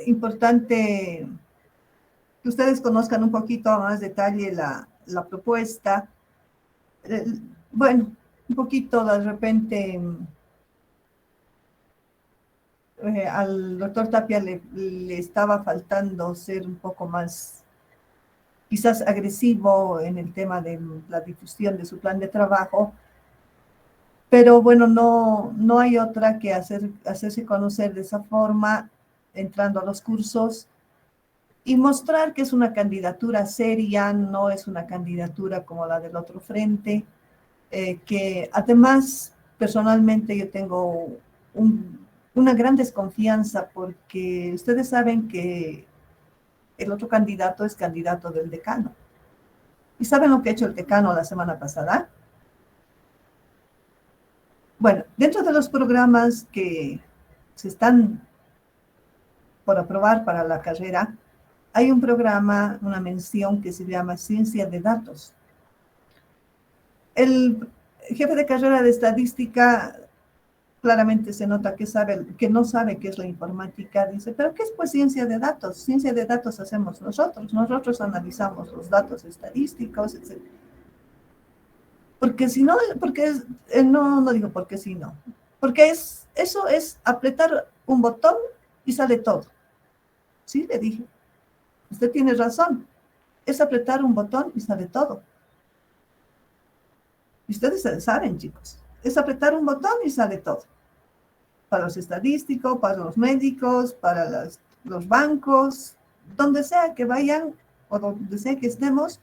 importante que ustedes conozcan un poquito a más detalle la propuesta. Bueno, un poquito de repente al doctor Tapia le estaba faltando ser un poco más, quizás agresivo en el tema de la difusión de su plan de trabajo, pero bueno, no hay otra que hacerse conocer de esa forma, entrando a los cursos y mostrar que es una candidatura seria, no es una candidatura como la del otro frente, que además personalmente yo tengo una gran desconfianza porque ustedes saben que el otro candidato es candidato del decano. ¿Y saben lo que ha hecho el decano la semana pasada? Bueno, dentro de los programas que se están por aprobar para la carrera, hay un programa, una mención que se llama Ciencia de Datos. El jefe de carrera de estadística claramente se nota que no sabe qué es la informática. Dice, ¿pero qué es pues ciencia de datos? Ciencia de datos hacemos nosotros. Nosotros analizamos los datos estadísticos, etc. Porque si no, no digo porque si no. Porque eso es apretar un botón y sale todo. Sí, le dije. Usted tiene razón. Es apretar un botón y sale todo. Y ustedes saben, chicos. Es apretar un botón y sale todo. Para los estadísticos, para los médicos, para los bancos, donde sea que vayan o donde sea que estemos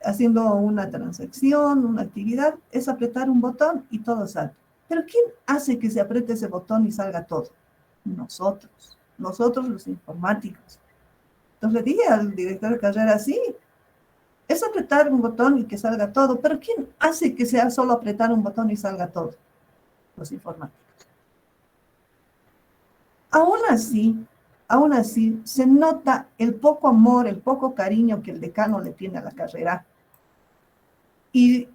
haciendo una transacción, una actividad, es apretar un botón y todo sale. Pero ¿quién hace que se apriete ese botón y salga todo? Nosotros los informáticos. Entonces le dije al director de carrera, sí, es apretar un botón y que salga todo, pero ¿quién hace que sea solo apretar un botón y salga todo? Los informáticos. Aún así, se nota el poco amor, el poco cariño que el decano le tiene a la carrera. Y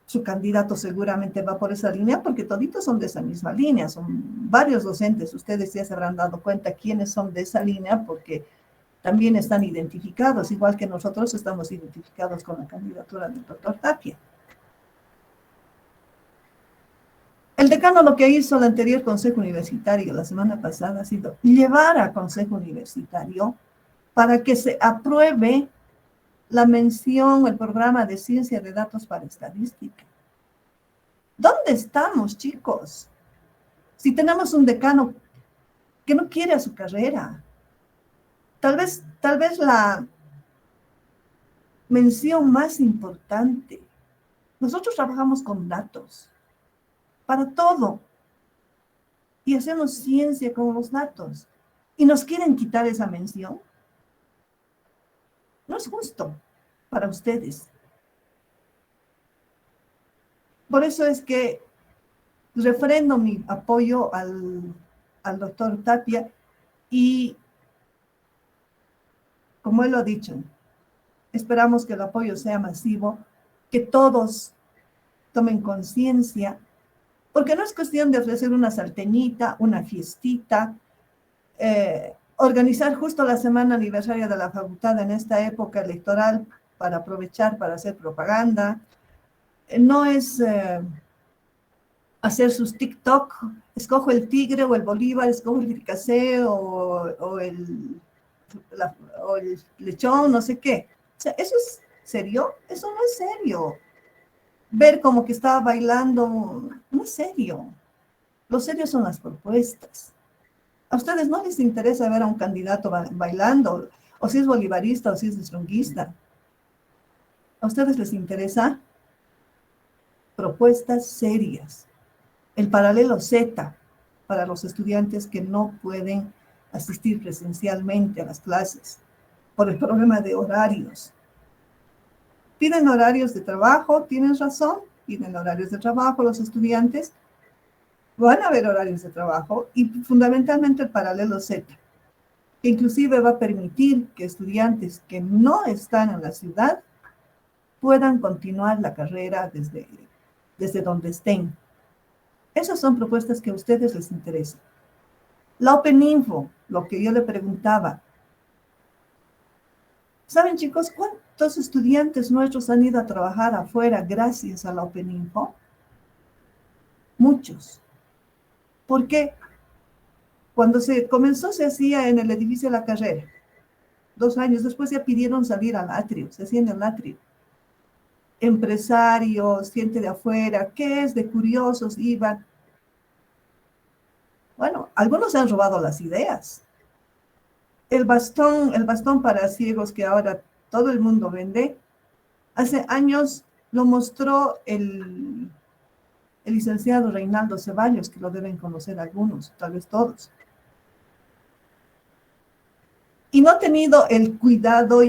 su candidato seguramente va por esa línea, porque toditos son de esa misma línea, son varios docentes, ustedes ya se habrán dado cuenta quiénes son de esa línea, porque también están identificados, igual que nosotros estamos identificados con la candidatura del doctor Tapia. El decano lo que hizo el anterior Consejo Universitario la semana pasada ha sido llevar a Consejo Universitario para que se apruebe la mención, el programa de ciencia de datos para estadística. ¿Dónde estamos, chicos? Si tenemos un decano que no quiere a su carrera, tal vez la mención más importante. Nosotros trabajamos con datos para todo y hacemos ciencia con los datos y nos quieren quitar esa mención. No es justo para ustedes. Por eso es que refrendo mi apoyo al doctor Tapia y, como él lo ha dicho, esperamos que el apoyo sea masivo, que todos tomen conciencia, porque no es cuestión de ofrecer una salteñita, una fiestita, organizar justo la semana aniversaria de la facultad en esta época electoral para aprovechar para hacer propaganda. No es hacer sus TikTok, escojo el tigre o el Bolívar, escojo el fricasé o el lechón, no sé qué. O sea, ¿eso es serio? Eso no es serio. Ver como que estaba bailando, no es serio. Lo serio son las propuestas. A ustedes no les interesa ver a un candidato bailando, o si es bolivarista o si es strunguista. A ustedes les interesa propuestas serias. El paralelo Z para los estudiantes que no pueden asistir presencialmente a las clases por el problema de horarios. Piden horarios de trabajo, tienen razón, piden horarios de trabajo los estudiantes, van a haber horarios de trabajo y fundamentalmente el paralelo Z, que inclusive va a permitir que estudiantes que no están en la ciudad puedan continuar la carrera desde donde estén. Esas son propuestas que a ustedes les interesan. La Open Info, lo que yo le preguntaba, ¿saben, chicos, cuántos estudiantes nuestros han ido a trabajar afuera gracias a la Open Info? Muchos. ¿Por qué? Cuando se comenzó se hacía en el edificio de la carrera. 2 años después ya pidieron salir al atrio, se hacía en el atrio. Empresarios, gente de afuera, ¿qué es? De curiosos iban. Bueno, algunos se han robado las ideas. El bastón para ciegos que ahora todo el mundo vende, hace años lo mostró el licenciado Reinaldo Ceballos, que lo deben conocer algunos, tal vez todos. Y no ha tenido el cuidado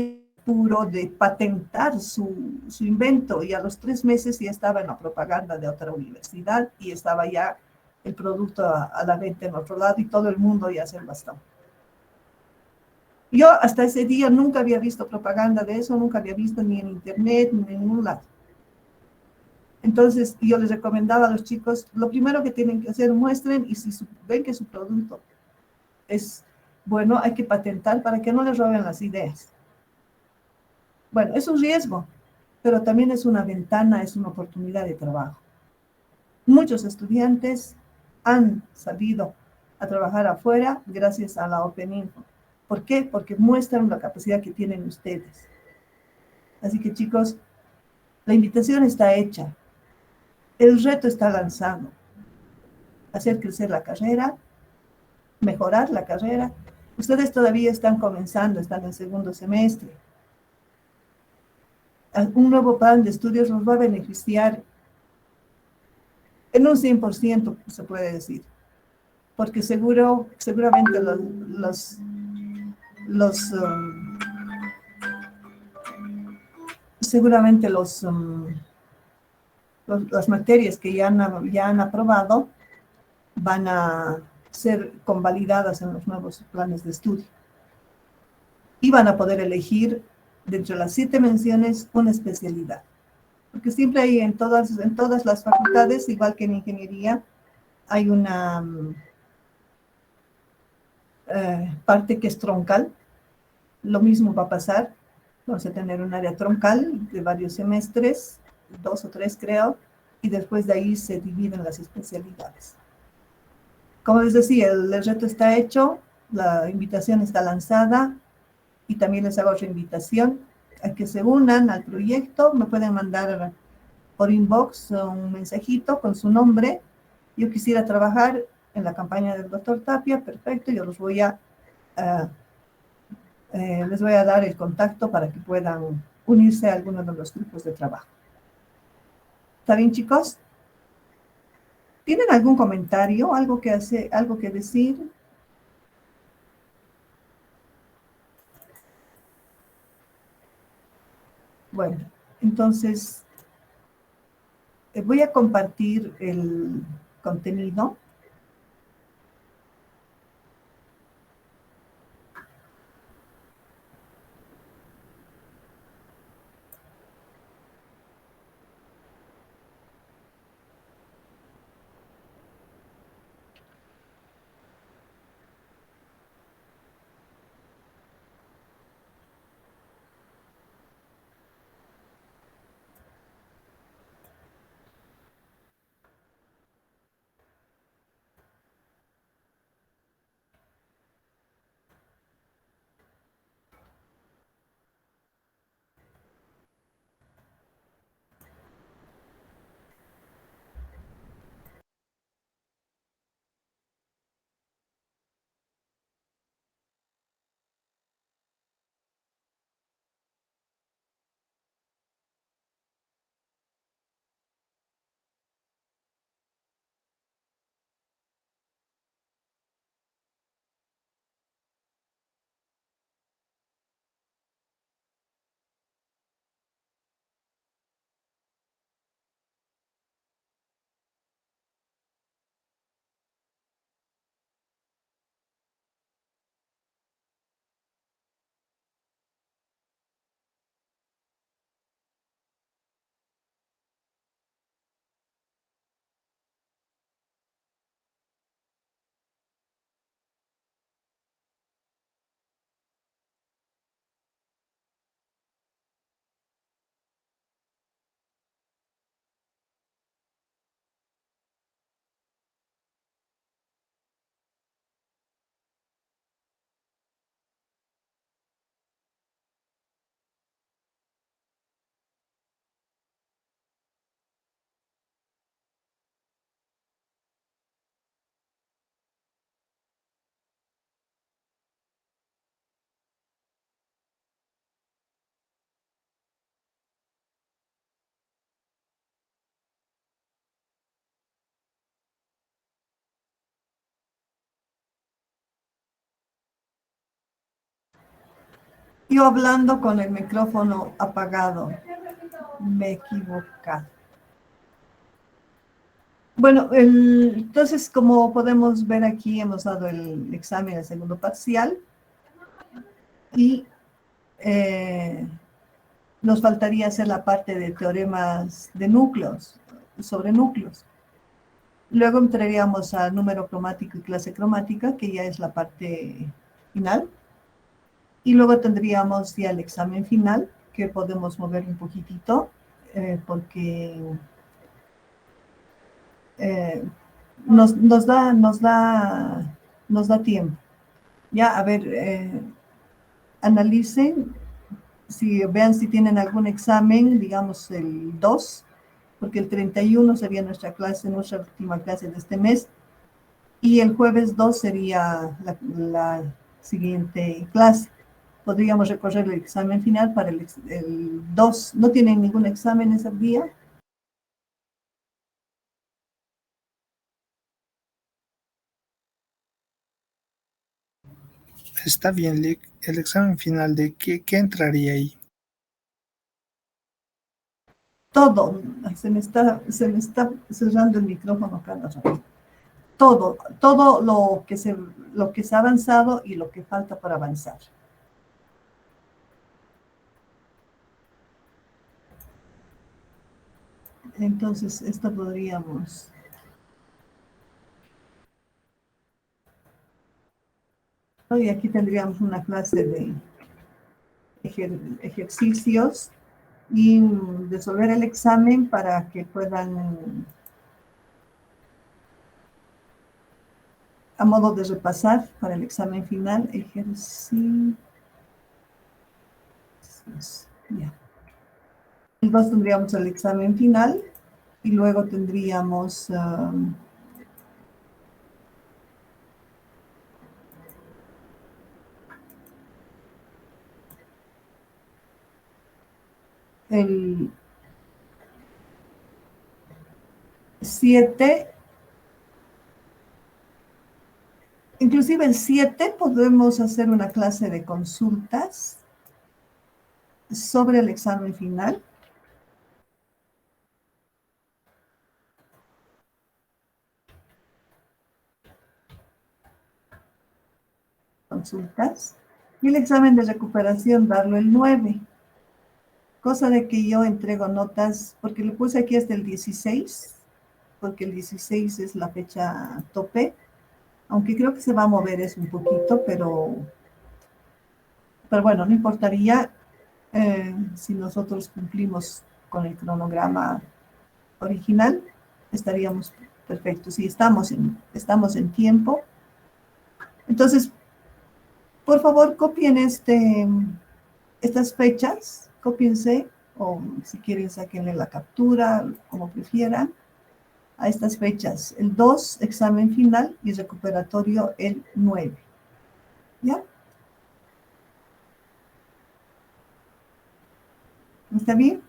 puro de patentar su invento, y a los 3 meses ya estaba en la propaganda de otra universidad y estaba ya el producto a la venta en otro lado y todo el mundo ya se el bastón. Yo hasta ese día nunca había visto propaganda de eso, nunca había visto ni en internet ni en ningún lado. Entonces yo les recomendaba a los chicos, lo primero que tienen que hacer, muestren, y si ven que su producto es bueno, hay que patentar para que no les roben las ideas. Bueno, es un riesgo, pero también es una ventana, es una oportunidad de trabajo. Muchos estudiantes han salido a trabajar afuera gracias a la Open Info. ¿Por qué? Porque muestran la capacidad que tienen ustedes. Así que, chicos, la invitación está hecha. El reto está lanzado. Hacer crecer la carrera, mejorar la carrera. Ustedes todavía están comenzando, están en segundo semestre. Un nuevo plan de estudios los va a beneficiar en un 100%, se puede decir. Porque seguramente los seguramente las materias que ya han aprobado van a ser convalidadas en los nuevos planes de estudio. Y van a poder elegir de entre las 7 menciones una especialidad. Porque siempre hay en todas las facultades, igual que en ingeniería, hay una parte que es troncal. Lo mismo va a pasar. Vamos a tener un área troncal de varios semestres, 2 o 3 creo, y después de ahí se dividen las especialidades. Como les decía, el reto está hecho, la invitación está lanzada, y también les hago otra invitación a que se unan al proyecto. Me pueden mandar por inbox un mensajito con su nombre. Yo quisiera trabajar en la campaña del doctor Tapia, perfecto, yo les voy a dar el contacto para que puedan unirse a alguno de los grupos de trabajo. ¿Está bien, chicos? ¿Tienen algún comentario, algo que decir? Bueno, entonces voy a compartir el contenido. Yo hablando con el micrófono apagado. Me he equivocado. Bueno, entonces, como podemos ver aquí, hemos dado el examen del segundo parcial y nos faltaría hacer la parte de teoremas de núcleos, sobre núcleos. Luego entraríamos a número cromático y clase cromática, que ya es la parte final. Y luego tendríamos ya el examen final, que podemos mover un poquitito, porque eh, nos da tiempo. Ya, a ver, analicen, si vean si tienen algún examen, digamos el 2, porque el 31 sería nuestra clase, nuestra última clase de este mes, y el jueves 2 sería la siguiente clase. Podríamos recorrer el examen final para el 2. ¿No tienen ningún examen ese día? Está bien, Lick. El examen final de qué entraría ahí. Todo. Se me está cerrando el micrófono cada rato. Todo lo que se ha avanzado y lo que falta para avanzar. Entonces, esto podríamos... Y aquí tendríamos una clase de ejercicios y resolver el examen para que puedan, a modo de repasar para el examen final, ejercicios. Ya. Y dos tendríamos el examen final y luego tendríamos el 7, inclusive el 7 podemos hacer una clase de consultas sobre el examen final. Consultas. Y el examen de recuperación, darlo el 9. Cosa de que yo entrego notas, porque le puse aquí hasta el 16, porque el 16 es la fecha tope, aunque creo que se va a mover eso un poquito, pero bueno, no importaría si nosotros cumplimos con el cronograma original, estaríamos perfectos. Si estamos en tiempo. Entonces, por favor, copien estas fechas, cópiense, o si quieren, sáquenle la captura, como prefieran, a estas fechas. El 2, examen final, y recuperatorio el 9. ¿Ya? ¿Está bien?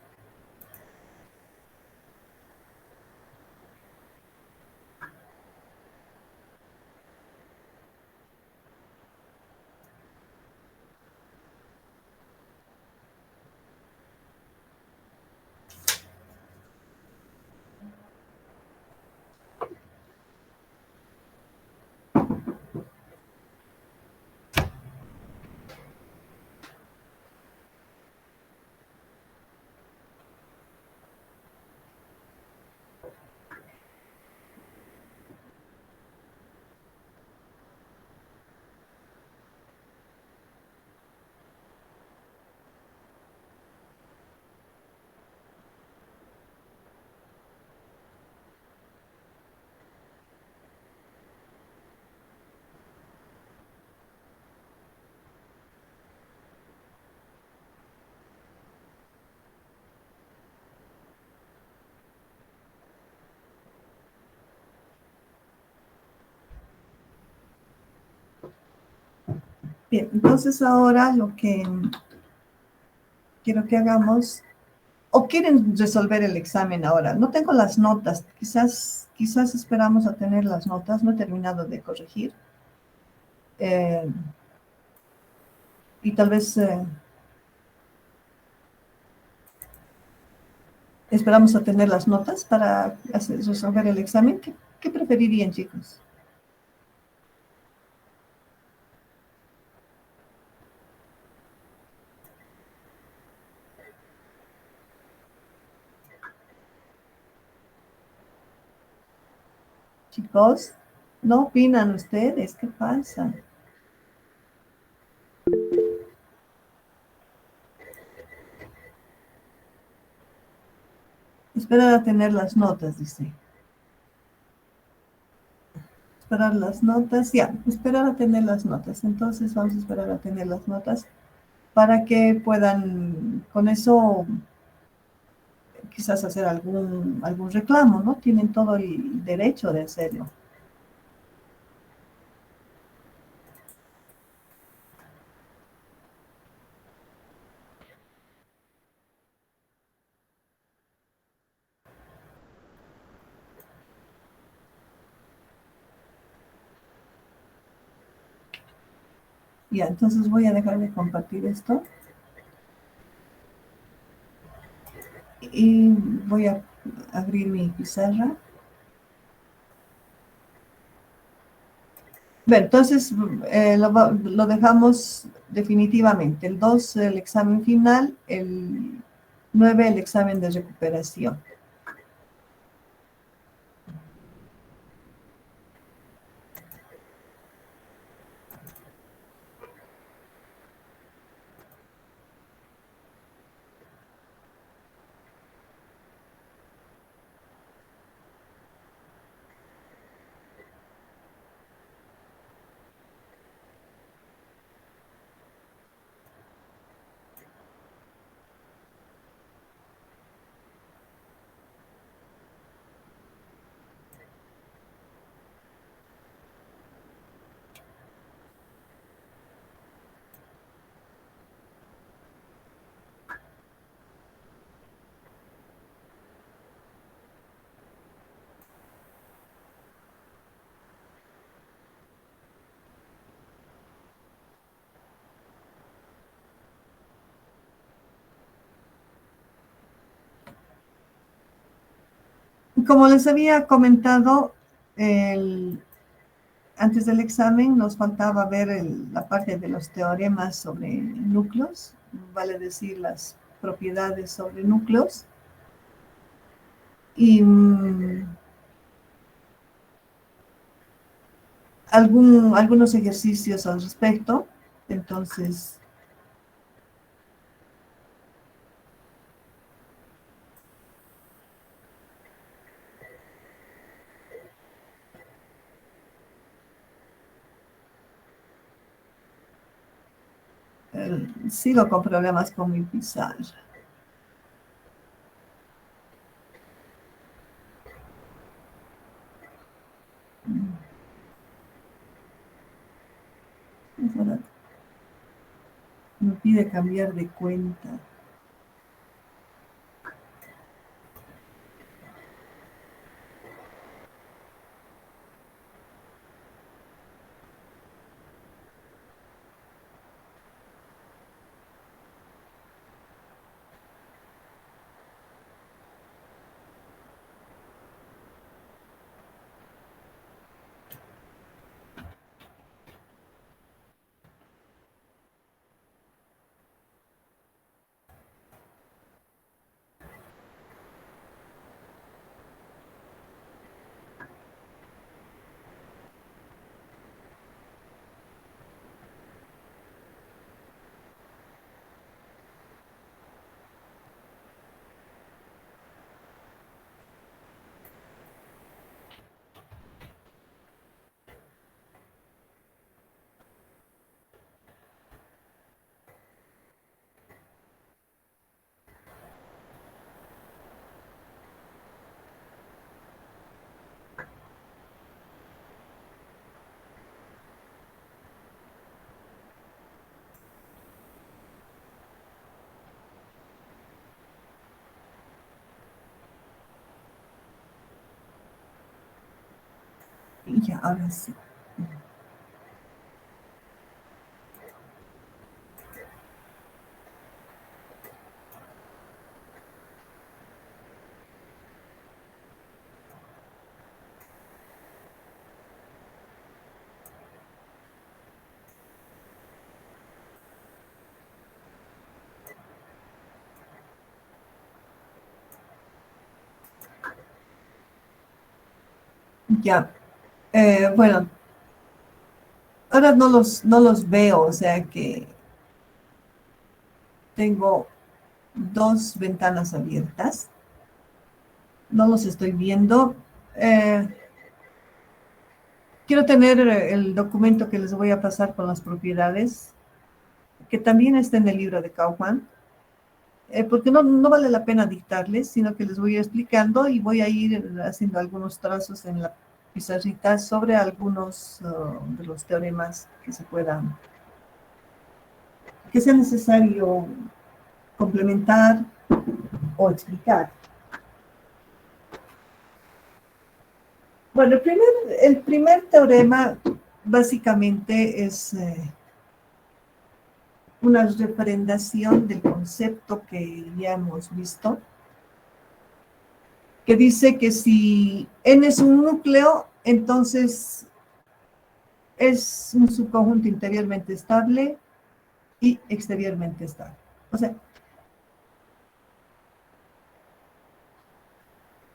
Bien, entonces ahora lo que quiero que hagamos, o quieren resolver el examen ahora. No tengo las notas, quizás esperamos a tener las notas, no he terminado de corregir. Y tal vez esperamos a tener las notas para resolver el examen. ¿Qué preferirían, chicos? Chicos, ¿no opinan ustedes? ¿Qué pasa? Esperar a tener las notas, dice. Esperar las notas, ya, esperar a tener las notas. Entonces vamos a esperar a tener las notas para que puedan, con eso, quizás hacer algún reclamo, ¿no? Tienen todo el derecho de hacerlo. Ya, entonces voy a dejar de compartir esto y voy a abrir mi pizarra. Bueno, entonces lo dejamos definitivamente. El 2 el examen final, el 9 el examen de recuperación. Como les había comentado, antes del examen nos faltaba ver la parte de los teoremas sobre núcleos, vale decir las propiedades sobre núcleos. Y algunos ejercicios al respecto. Entonces, sigo con problemas con mi pizarra. Ahora me pide cambiar de cuenta. Y ya, ahora sí. Ya. Bueno, ahora no los veo, o sea que tengo dos ventanas abiertas. No los estoy viendo. Eh, Quiero tener el documento que les voy a pasar con las propiedades, que también está en el libro de Kaufman, porque no vale la pena dictarles, sino que les voy a ir explicando y voy a ir haciendo algunos trazos en la pizarrita sobre algunos de los teoremas que que sea necesario complementar o explicar. Bueno, el primer teorema básicamente es una refrendación del concepto que ya hemos visto, que dice que si N es un núcleo, entonces es un subconjunto interiormente estable y exteriormente estable. O sea,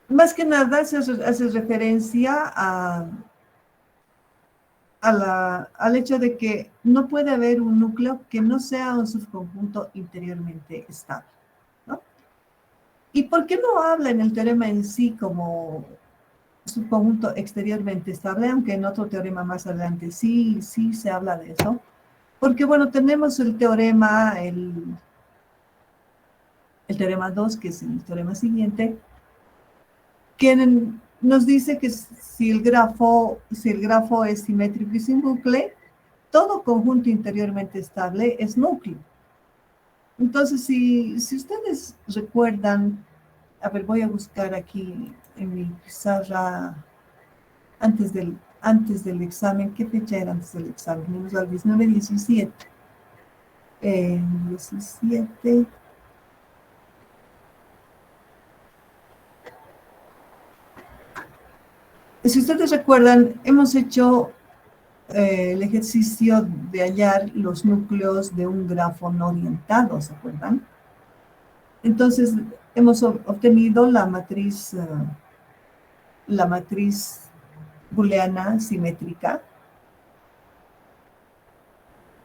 más que nada hace referencia al hecho de que no puede haber un núcleo que no sea un subconjunto interiormente estable, ¿no? ¿Y por qué no habla en el teorema en sí como subconjunto exteriormente estable, aunque en otro teorema más adelante sí se habla de eso? Porque, bueno, tenemos el teorema, el teorema 2, que es el teorema siguiente, que nos dice que si el grafo es simétrico y sin bucle, todo conjunto interiormente estable es núcleo. Entonces, si ustedes recuerdan, a ver, voy a buscar aquí en mi pizarra antes del examen. ¿Qué fecha era antes del examen? Vamos al 19, 17. 17. Si ustedes recuerdan, hemos hecho el ejercicio de hallar los núcleos de un grafo no orientado, ¿se acuerdan? Entonces, hemos obtenido la matriz booleana simétrica.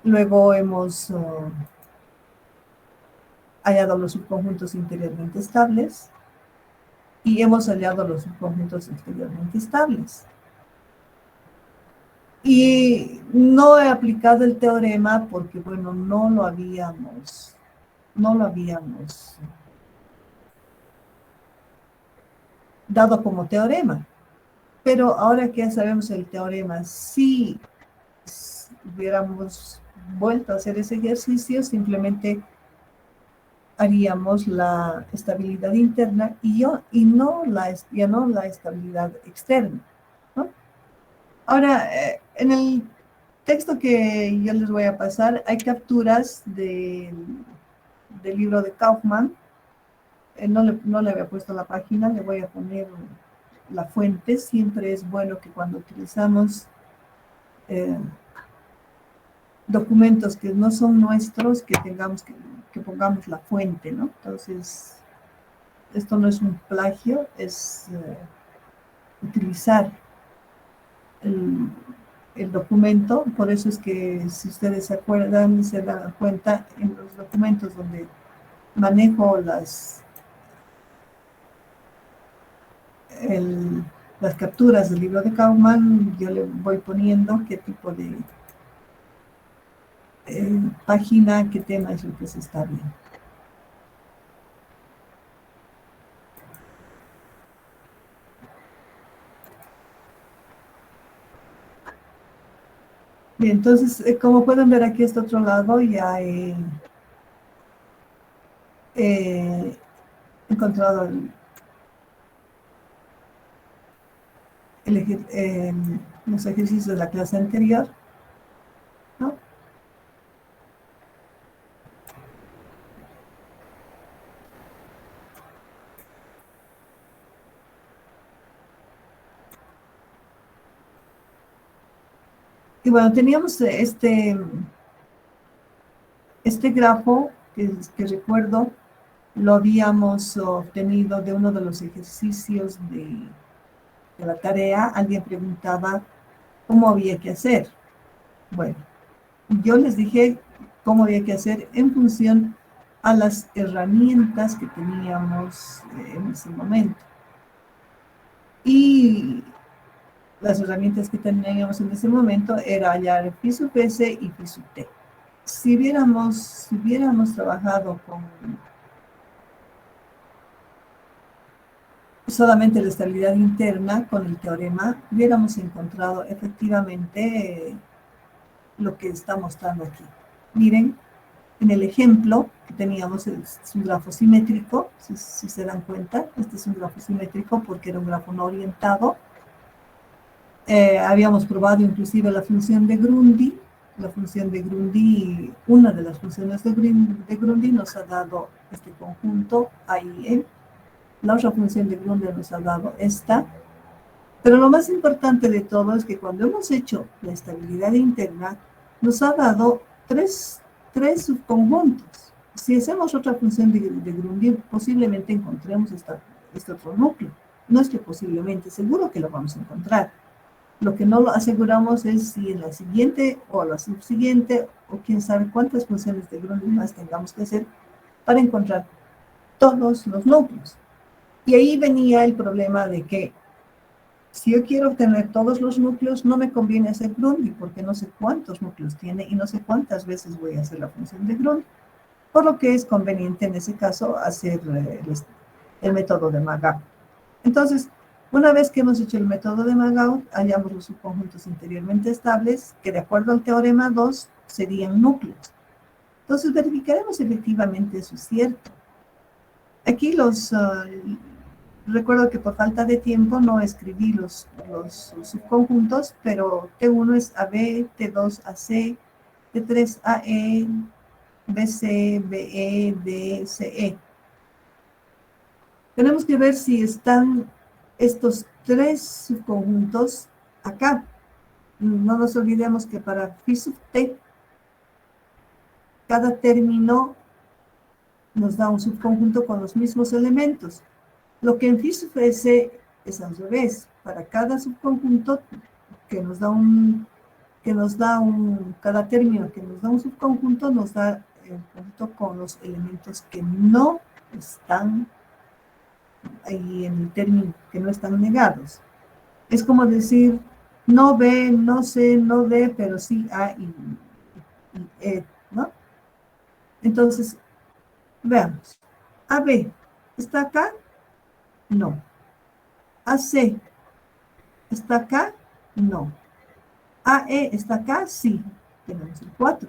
Luego hemos hallado los subconjuntos interiormente estables y hemos hallado los subconjuntos exteriormente estables. Y no he aplicado el teorema porque, bueno, no lo habíamos dado como teorema. Pero ahora que ya sabemos el teorema, si hubiéramos vuelto a hacer ese ejercicio, simplemente haríamos la estabilidad interna ya no la estabilidad externa, ¿no? Ahora, en el texto que yo les voy a pasar, hay capturas del libro de Kaufman. No le había puesto la página, le voy a poner la fuente. Siempre es bueno que cuando utilizamos documentos que no son nuestros, que pongamos la fuente, ¿no? Entonces, esto no es un plagio, es utilizar el documento. Por eso es que, si ustedes se acuerdan y se dan cuenta, en los documentos donde manejo las capturas del libro de Kaufman, yo le voy poniendo qué tipo de página, qué tema es el que se está viendo. Bien, entonces, como pueden ver aquí, este otro lado ya he encontrado los ejercicios de la clase anterior, ¿no? Y bueno, teníamos este grafo que recuerdo, lo habíamos obtenido de uno de los ejercicios la tarea, alguien preguntaba cómo había que hacer. Bueno, yo les dije cómo había que hacer en función a las herramientas que teníamos en ese momento. Y las herramientas que teníamos en ese momento era hallar phi sub s y phi sub t. Si hubiéramos trabajado con solamente la estabilidad interna, con el teorema, hubiéramos encontrado efectivamente lo que está mostrando aquí. Miren, en el ejemplo que teníamos, es un grafo simétrico, si se dan cuenta, este es un grafo simétrico porque era un grafo no orientado. Habíamos probado inclusive la función de Grundy. La función de Grundy, una de las funciones de Grundy nos ha dado este conjunto A y E. La otra función de Grundy nos ha dado esta. Pero lo más importante de todo es que cuando hemos hecho la estabilidad interna, nos ha dado tres subconjuntos. Si hacemos otra función de Grundy, posiblemente encontremos este otro núcleo. No es que posiblemente, seguro que lo vamos a encontrar. Lo que no lo aseguramos es si en la siguiente o la subsiguiente, o quién sabe cuántas funciones de Grundy más tengamos que hacer para encontrar todos los núcleos. Y ahí venía el problema de que si yo quiero obtener todos los núcleos, no me conviene hacer Grundy, porque no sé cuántos núcleos tiene y no sé cuántas veces voy a hacer la función de Grundy. Por lo que es conveniente en ese caso hacer el método de Magat. Entonces, una vez que hemos hecho el método de Magat, hallamos los subconjuntos interiormente estables, que de acuerdo al teorema 2 serían núcleos. Entonces, verificaremos efectivamente eso es cierto. Aquí recuerdo que por falta de tiempo no escribí los subconjuntos, pero T1 es AB, T2 AC, T3 AE, BC, BE, D, CE. Tenemos que ver si están estos tres subconjuntos acá. No nos olvidemos que para phi sub t, cada término nos da un subconjunto con los mismos elementos. Lo que en phi sub s es al revés. Para cada subconjunto cada término que nos da un subconjunto, nos da el conjunto con los elementos que no están ahí en el término, que no están negados. Es como decir, no B, no C, no D, pero sí A y E, ¿no? Entonces, veamos. AB, ¿está acá? No. AC, ¿está acá? No. AE, ¿está acá? Sí. Tenemos el 4.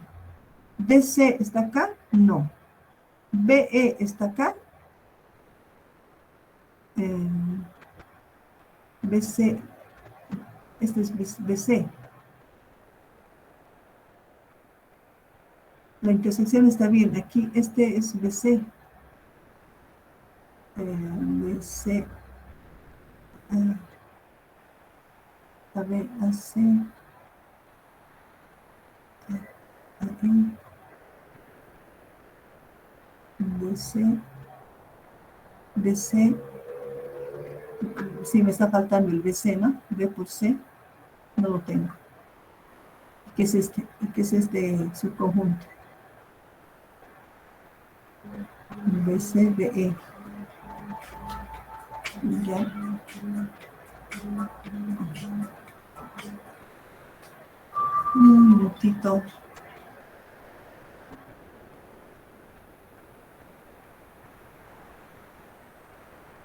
DC, ¿está acá? No. BE, ¿está acá? BC, este es BC. La intersección está bien. Aquí este es BC. BC. AB, AC. BC. BC. Sí, me está faltando el BC, ¿no? B por C. No lo tengo. ¿Qué es este? ¿Qué es este subconjunto? BC, BE. Ya. Un minutito.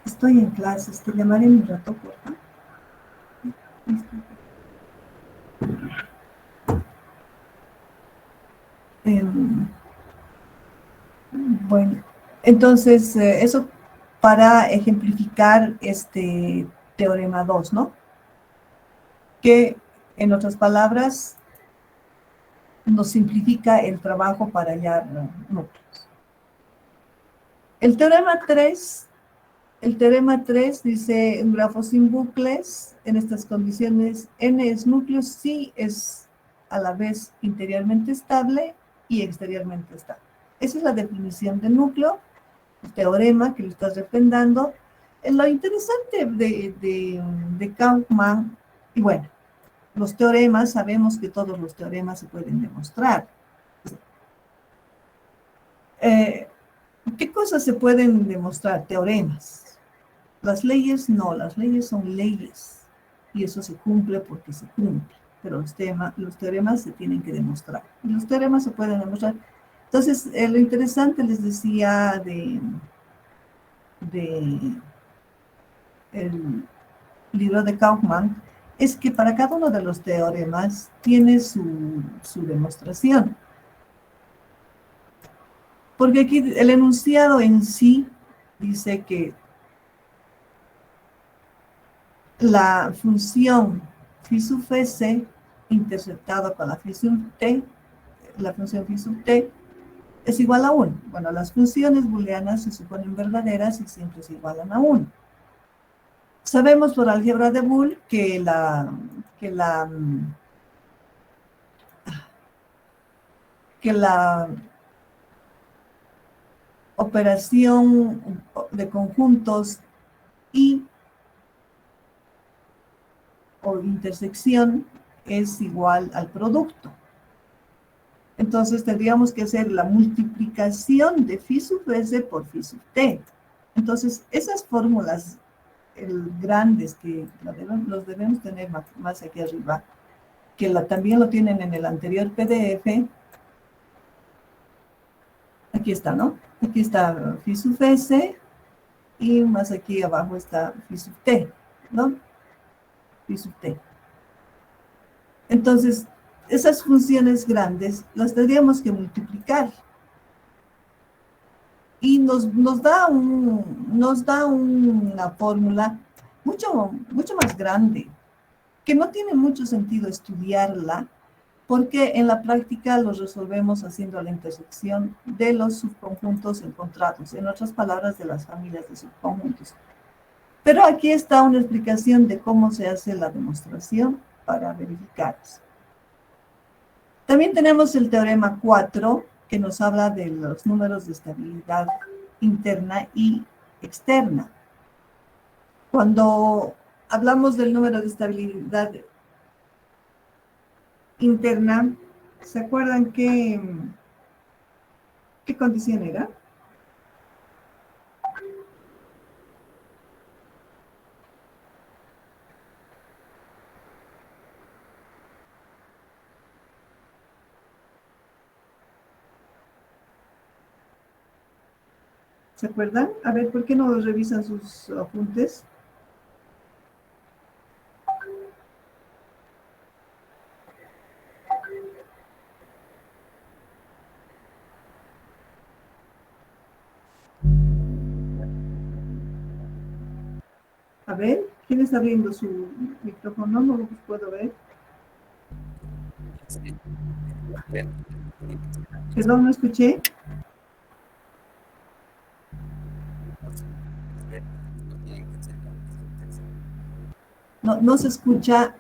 Estoy en clases, te llamaré en un rato, por favor. Bueno, entonces eso para ejemplificar este teorema 2, ¿no? Que, en otras palabras, nos simplifica el trabajo para hallar núcleos. El teorema 3 dice un grafo sin bucles, en estas condiciones n es núcleo si es a la vez interiormente estable y exteriormente estable. Esa es la definición de núcleo, el teorema que lo estás refrendando. Lo interesante de Kauffman, y bueno, los teoremas, sabemos que todos los teoremas se pueden demostrar. ¿Qué cosas se pueden demostrar? Teoremas. Las leyes no, las leyes son leyes y eso se cumple porque se cumple, pero los teoremas se tienen que demostrar y los teoremas se pueden demostrar. Entonces, lo interesante les decía de el libro de Kauffman es que para cada uno de los teoremas tiene su demostración. Porque aquí el enunciado en sí dice que la función phi sub c interceptada con la phi sub t, la función phi sub t, es igual a 1. Bueno, las funciones booleanas se suponen verdaderas y siempre se igualan a 1. Sabemos por álgebra de Boole que la operación de conjuntos y o intersección es igual al producto. Entonces tendríamos que hacer la multiplicación de phi sub s por phi sub t. Entonces, esas fórmulas grandes que los debemos tener más aquí arriba, que también lo tienen en el anterior PDF. Aquí está, ¿no? Aquí está phi sub s y más aquí abajo está phi sub t, ¿no? Phi sub t. Entonces, esas funciones grandes las tendríamos que multiplicar. Y nos da una fórmula mucho más grande, que no tiene mucho sentido estudiarla, porque en la práctica los resolvemos haciendo la intersección de los subconjuntos encontrados, en otras palabras, de las familias de subconjuntos. Pero aquí está una explicación de cómo se hace la demostración para verificar eso. También tenemos el teorema 4, que nos habla de los números de estabilidad interna y externa. Cuando hablamos del número de estabilidad interna, ¿se acuerdan qué condición era? ¿Se acuerdan? A ver, ¿por qué no revisan sus apuntes? A ver, ¿quién está abriendo su micrófono? No lo puedo ver. Perdón, no escuché. No se escucha.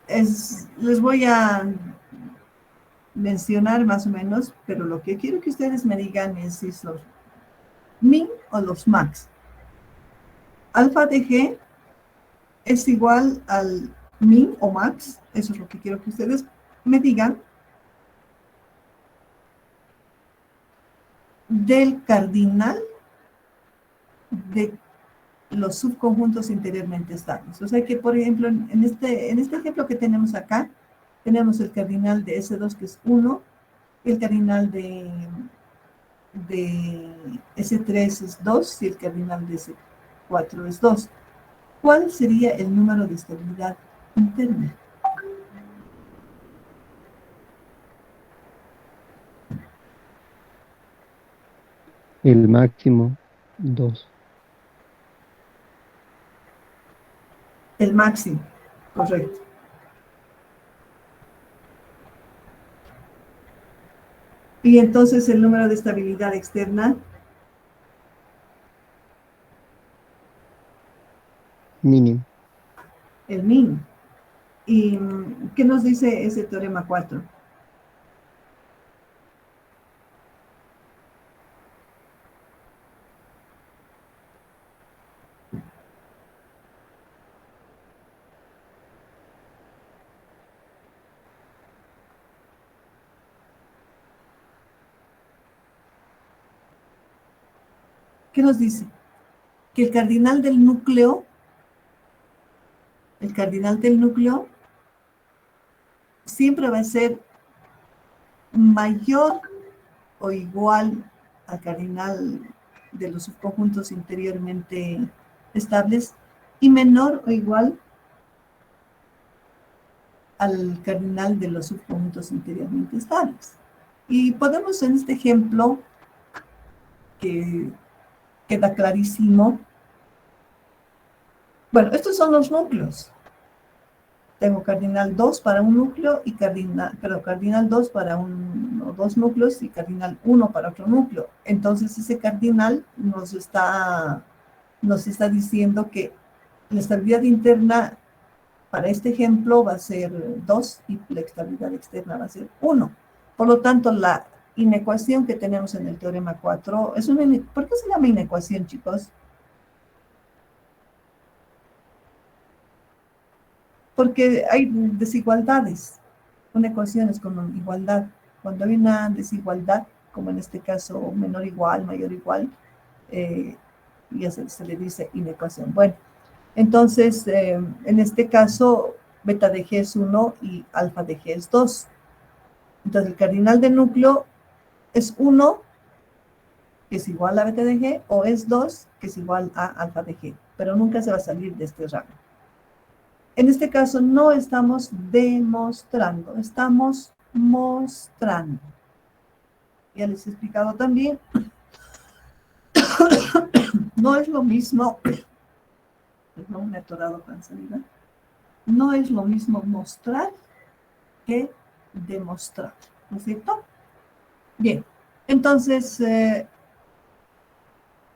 Les voy a mencionar más o menos, pero lo que quiero que ustedes me digan es si son min o los max. Alfa de G es igual al min o max, eso es lo que quiero que ustedes me digan, del cardinal de los subconjuntos interiormente estables. O sea que, por ejemplo, en este ejemplo que tenemos acá, tenemos el cardinal de S2, que es 1, el cardinal de S3 es 2 y el cardinal de S4 es 2. ¿Cuál sería el número de estabilidad interna? El máximo, 2. El máximo, correcto. Y entonces el número de estabilidad externa. Mínimo. El min. ¿Y qué nos dice ese teorema 4? ¿Qué nos dice? Que el cardinal del núcleo siempre va a ser mayor o igual al cardinal de los subconjuntos interiormente estables y menor o igual al cardinal de los subconjuntos interiormente estables. Y podemos en este ejemplo, que queda clarísimo, bueno, estos son los núcleos. Tengo cardinal 2 para un núcleo y cardinal 2 para dos núcleos y cardinal 1 para otro núcleo. Entonces ese cardinal nos está diciendo que la estabilidad interna para este ejemplo va a ser 2 y la estabilidad externa va a ser 1. Por lo tanto, la inecuación que tenemos en el teorema 4 es una... ¿Por qué se llama inecuación, chicos? Porque hay desigualdades. Una ecuación es con igualdad. Cuando hay una desigualdad, como en este caso menor igual, mayor igual, ya se le dice inecuación. Bueno, entonces, en este caso, beta de G es 1 y alfa de G es 2. Entonces, el cardinal del núcleo es 1, que es igual a beta de G, o es 2, que es igual a alfa de G, pero nunca se va a salir de este rango. En este caso no estamos demostrando, estamos mostrando. Ya les he explicado también, no es lo mismo, perdón, me he atorado con salida, no es lo mismo mostrar que demostrar, ¿no es cierto? Bien, entonces,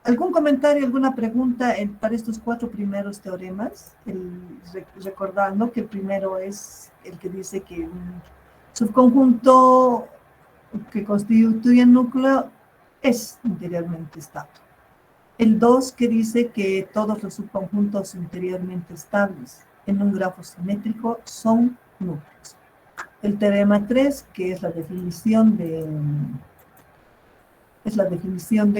¿algún comentario, alguna pregunta para estos 4 primeros teoremas? Recordando que el primero es el que dice que un subconjunto que constituye el núcleo es interiormente estable. El 2 que dice que todos los subconjuntos interiormente estables en un grafo simétrico son núcleos. El teorema 3, que es la definición de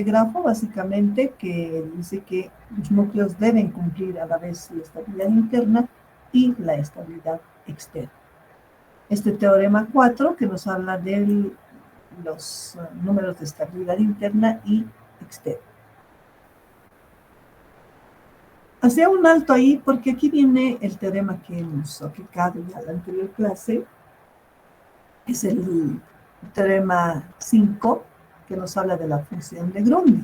grafo, básicamente, que dice que los núcleos deben cumplir a la vez la estabilidad interna y la estabilidad externa. Este teorema 4, que nos habla de los números de estabilidad interna y externa. Hacía un alto ahí porque aquí viene el teorema que hemos aplicado ya en la anterior clase. Es el teorema 5, que nos habla de la función de Grundy.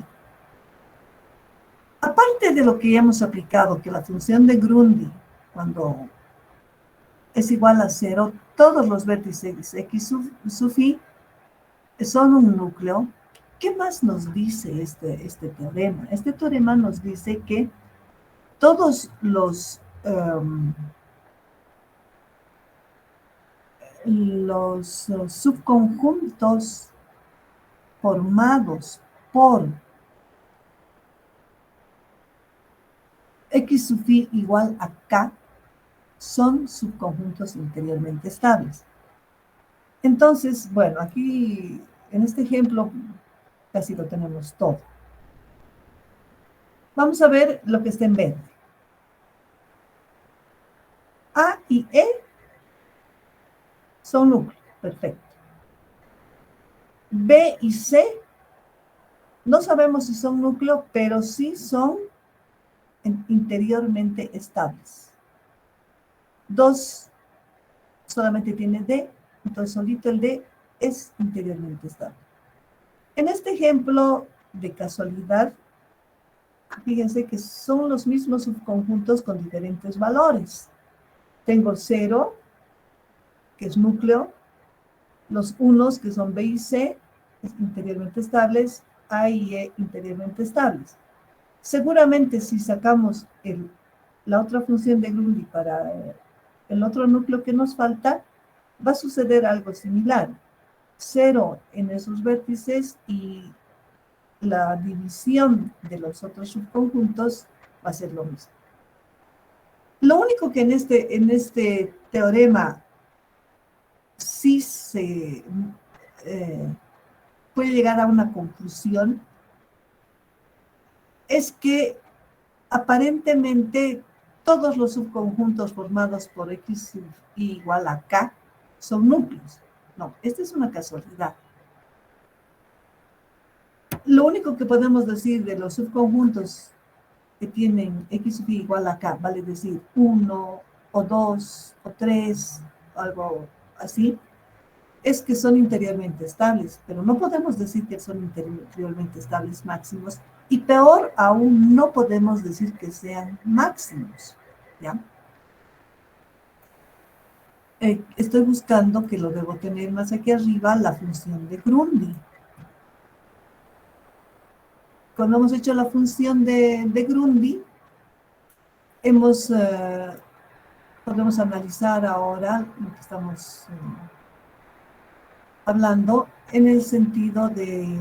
Aparte de lo que ya hemos aplicado, que la función de Grundy, cuando es igual a 0, todos los vértices x sub i son un núcleo. ¿Qué más nos dice este teorema? Este teorema nos dice que todos los subconjuntos formados por x sub i igual a k son subconjuntos interiormente estables. Entonces, bueno, aquí en este ejemplo casi lo tenemos todo. Vamos a ver lo que está en verde. A y E son núcleos, perfecto. B y C, no sabemos si son núcleo, pero sí son interiormente estables. 2 solamente tiene D, entonces solito el D es interiormente estable. En este ejemplo de casualidad, fíjense que son los mismos subconjuntos con diferentes valores. Tengo 0, que es núcleo, los unos, que son B y C, interiormente estables, A y E interiormente estables. Seguramente si sacamos la otra función de Grundy para el otro núcleo que nos falta, va a suceder algo similar. 0 en esos vértices y la división de los otros subconjuntos va a ser lo mismo. Lo único que en este teorema sí se puede llegar a una conclusión es que aparentemente todos los subconjuntos formados por X igual a K son núcleos. No, esta es una casualidad. Lo único que podemos decir de los subconjuntos que tienen X igual a K, vale decir 1 o 2 o 3, algo así, es que son interiormente estables, pero no podemos decir que son interiormente estables máximos, y peor aún, no podemos decir que sean máximos, ¿ya? Estoy buscando, que lo debo tener más aquí arriba, la función de Grundy. Cuando hemos hecho la función de Grundy, podemos analizar ahora lo que estamos hablando en el sentido de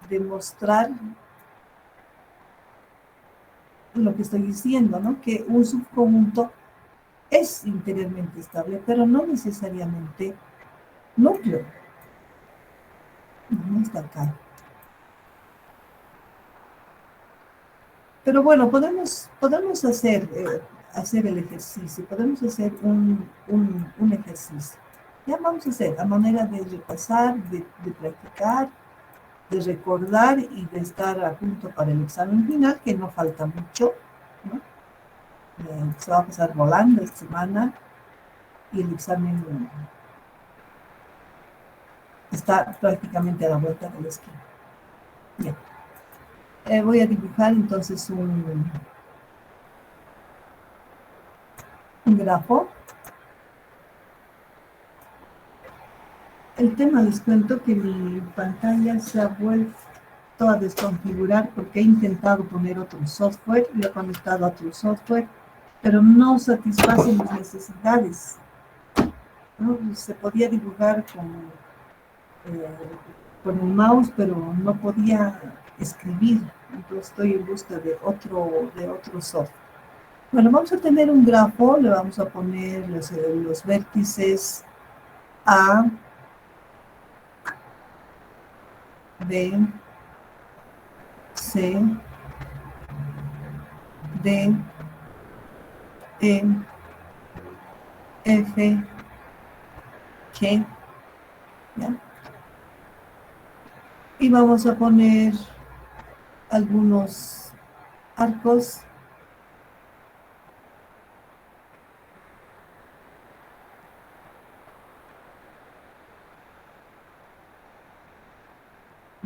demostrar lo que estoy diciendo, ¿no? Que un subconjunto es interiormente estable, pero no necesariamente núcleo. No está acá. Pero bueno, podemos hacer el ejercicio, podemos hacer un ejercicio. Ya vamos a hacer a manera de repasar, de practicar, de recordar y de estar a punto para el examen final, que no falta mucho, ¿no? Se va a pasar volando esta semana y el examen está prácticamente a la vuelta de la esquina. Ya. Voy a dibujar entonces un grafo. El tema, les cuento que mi pantalla se ha vuelto a desconfigurar porque he intentado poner otro software, lo he conectado a otro software, pero no satisface mis necesidades, ¿no? Se podía dibujar con el mouse, pero no podía escribir. Entonces estoy en busca de otro software. Bueno, vamos a tener un grafo, le vamos a poner los vértices A, B, C, D, E, F, G, ¿ya? Y vamos a poner algunos arcos.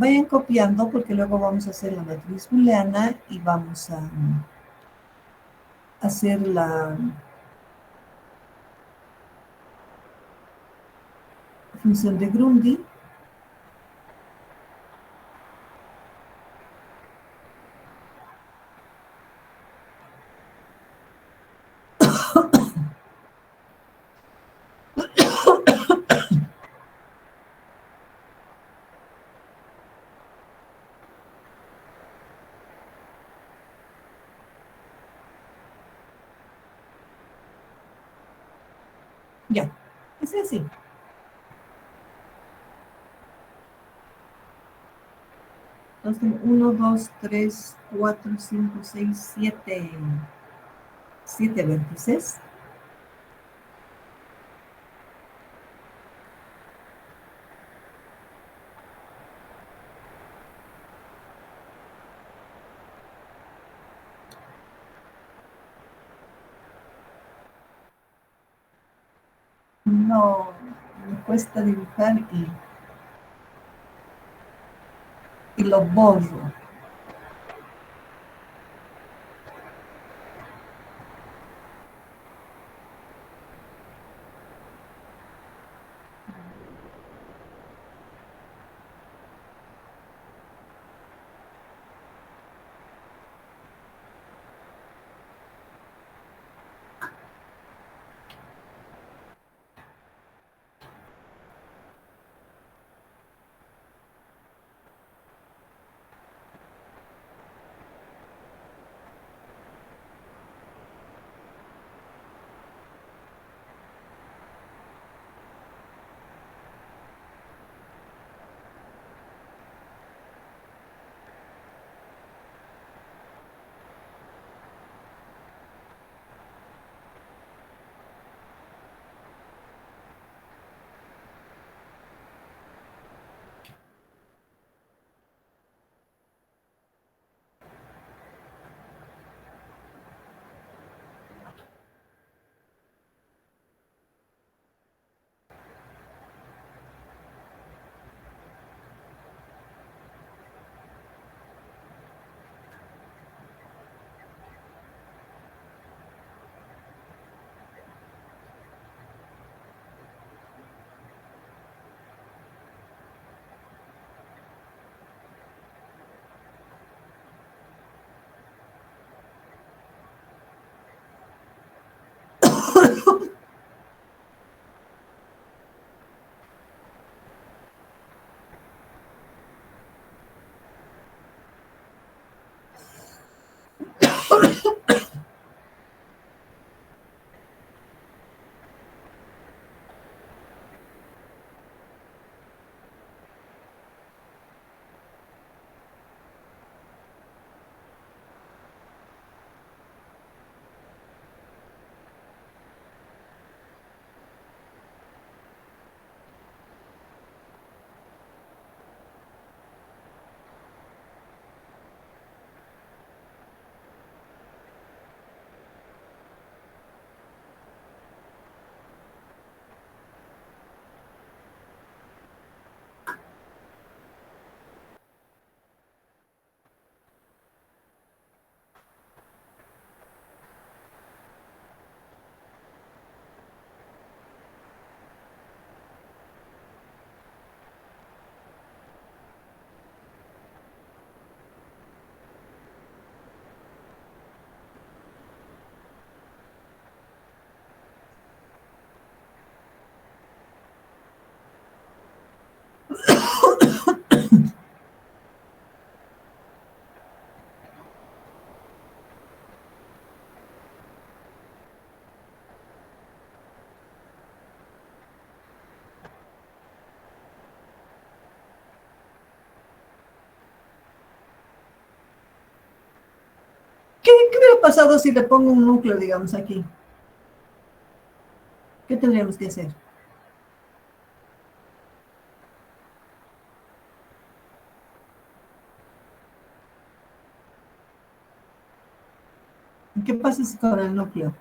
Vayan copiando porque luego vamos a hacer la matriz booleana y vamos a hacer la función de Grundy. Ya, es así. Entonces, 1, 2, 3, 4, 5, 6, 7 vértices. No, me cuesta dibujar y lo borro. ¿Qué hubiera pasado si le pongo un núcleo, digamos, aquí? ¿Qué tendríamos que hacer? ¿Qué pasa con el núcleo?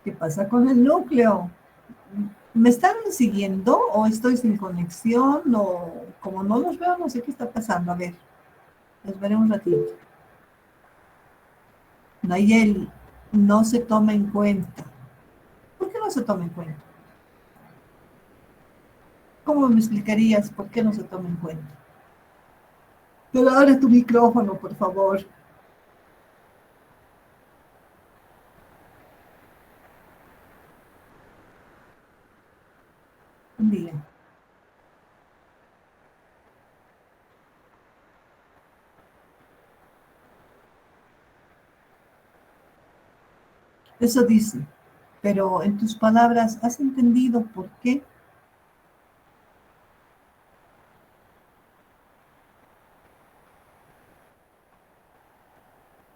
¿Qué pasa con el núcleo? ¿Me están siguiendo o estoy sin conexión? O como no los veo, no sé qué está pasando. A ver, les veré un ratito. Nayeli, no se toma en cuenta. ¿Por qué no se toma en cuenta? ¿Cómo me explicarías por qué no se toma en cuenta? Pero abre tu micrófono, por favor. Dile. Eso dice, pero en tus palabras, ¿has entendido por qué?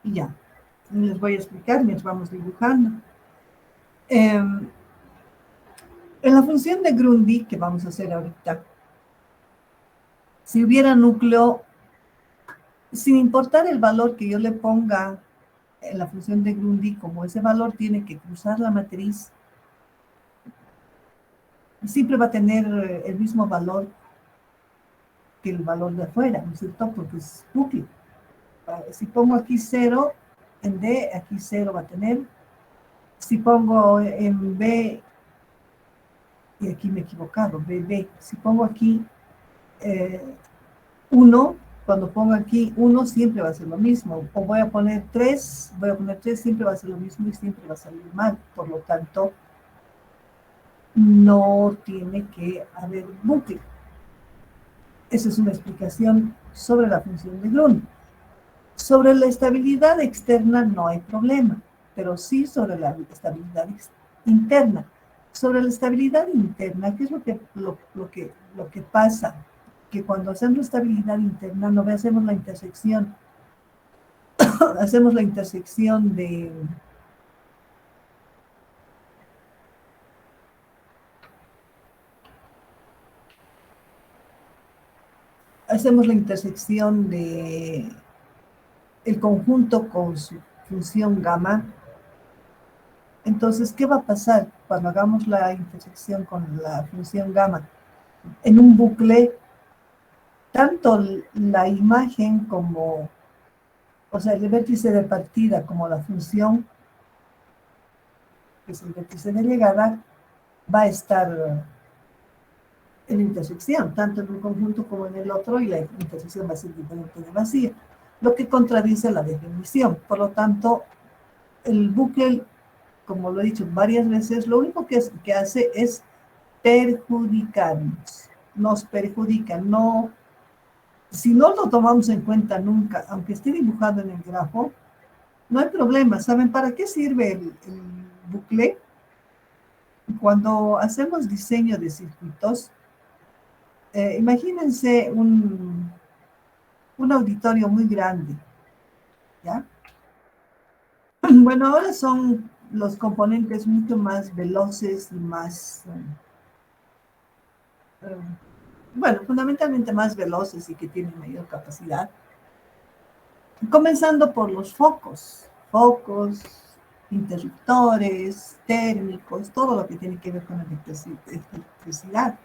Y ya, les voy a explicar mientras vamos dibujando. En la función de Grundy, que vamos a hacer ahorita, si hubiera núcleo, sin importar el valor que yo le ponga en la función de Grundy, como ese valor tiene que cruzar la matriz, siempre va a tener el mismo valor que el valor de afuera, ¿no es cierto? Porque es núcleo. Si pongo aquí 0 en D, aquí 0 va a tener. Si pongo en B, y aquí me he equivocado, BB. Si pongo aquí 1, cuando pongo aquí 1 siempre va a ser lo mismo. O voy a poner 3, siempre va a ser lo mismo y siempre va a salir mal. Por lo tanto, no tiene que haber bucle. Esa es una explicación sobre la función de Grund. Sobre la estabilidad externa no hay problema, pero sí sobre la estabilidad interna. Sobre la estabilidad interna, ¿qué es lo que pasa? Que cuando hacemos estabilidad interna no hacemos la intersección, hacemos la intersección de el conjunto con su función gamma. Entonces, ¿qué va a pasar cuando hagamos la intersección con la función gamma? En un bucle, tanto la imagen como, o sea, el vértice de partida como la función, que es el vértice de llegada, va a estar en intersección, tanto en un conjunto como en el otro, y la intersección va a ser diferente de vacía, lo que contradice la definición. Por lo tanto, el bucle, como lo he dicho varias veces, lo único que hace es perjudicarnos. nos perjudica. No, si no lo tomamos en cuenta nunca, aunque esté dibujado en el grafo, no hay problema. ¿Saben para qué sirve el bucle? Cuando hacemos diseño de circuitos, imagínense un auditorio muy grande, ¿ya? Bueno, ahora son los componentes mucho más veloces y más, bueno, fundamentalmente más veloces y que tienen mayor capacidad. Comenzando por los focos, interruptores, térmicos, todo lo que tiene que ver con electricidad.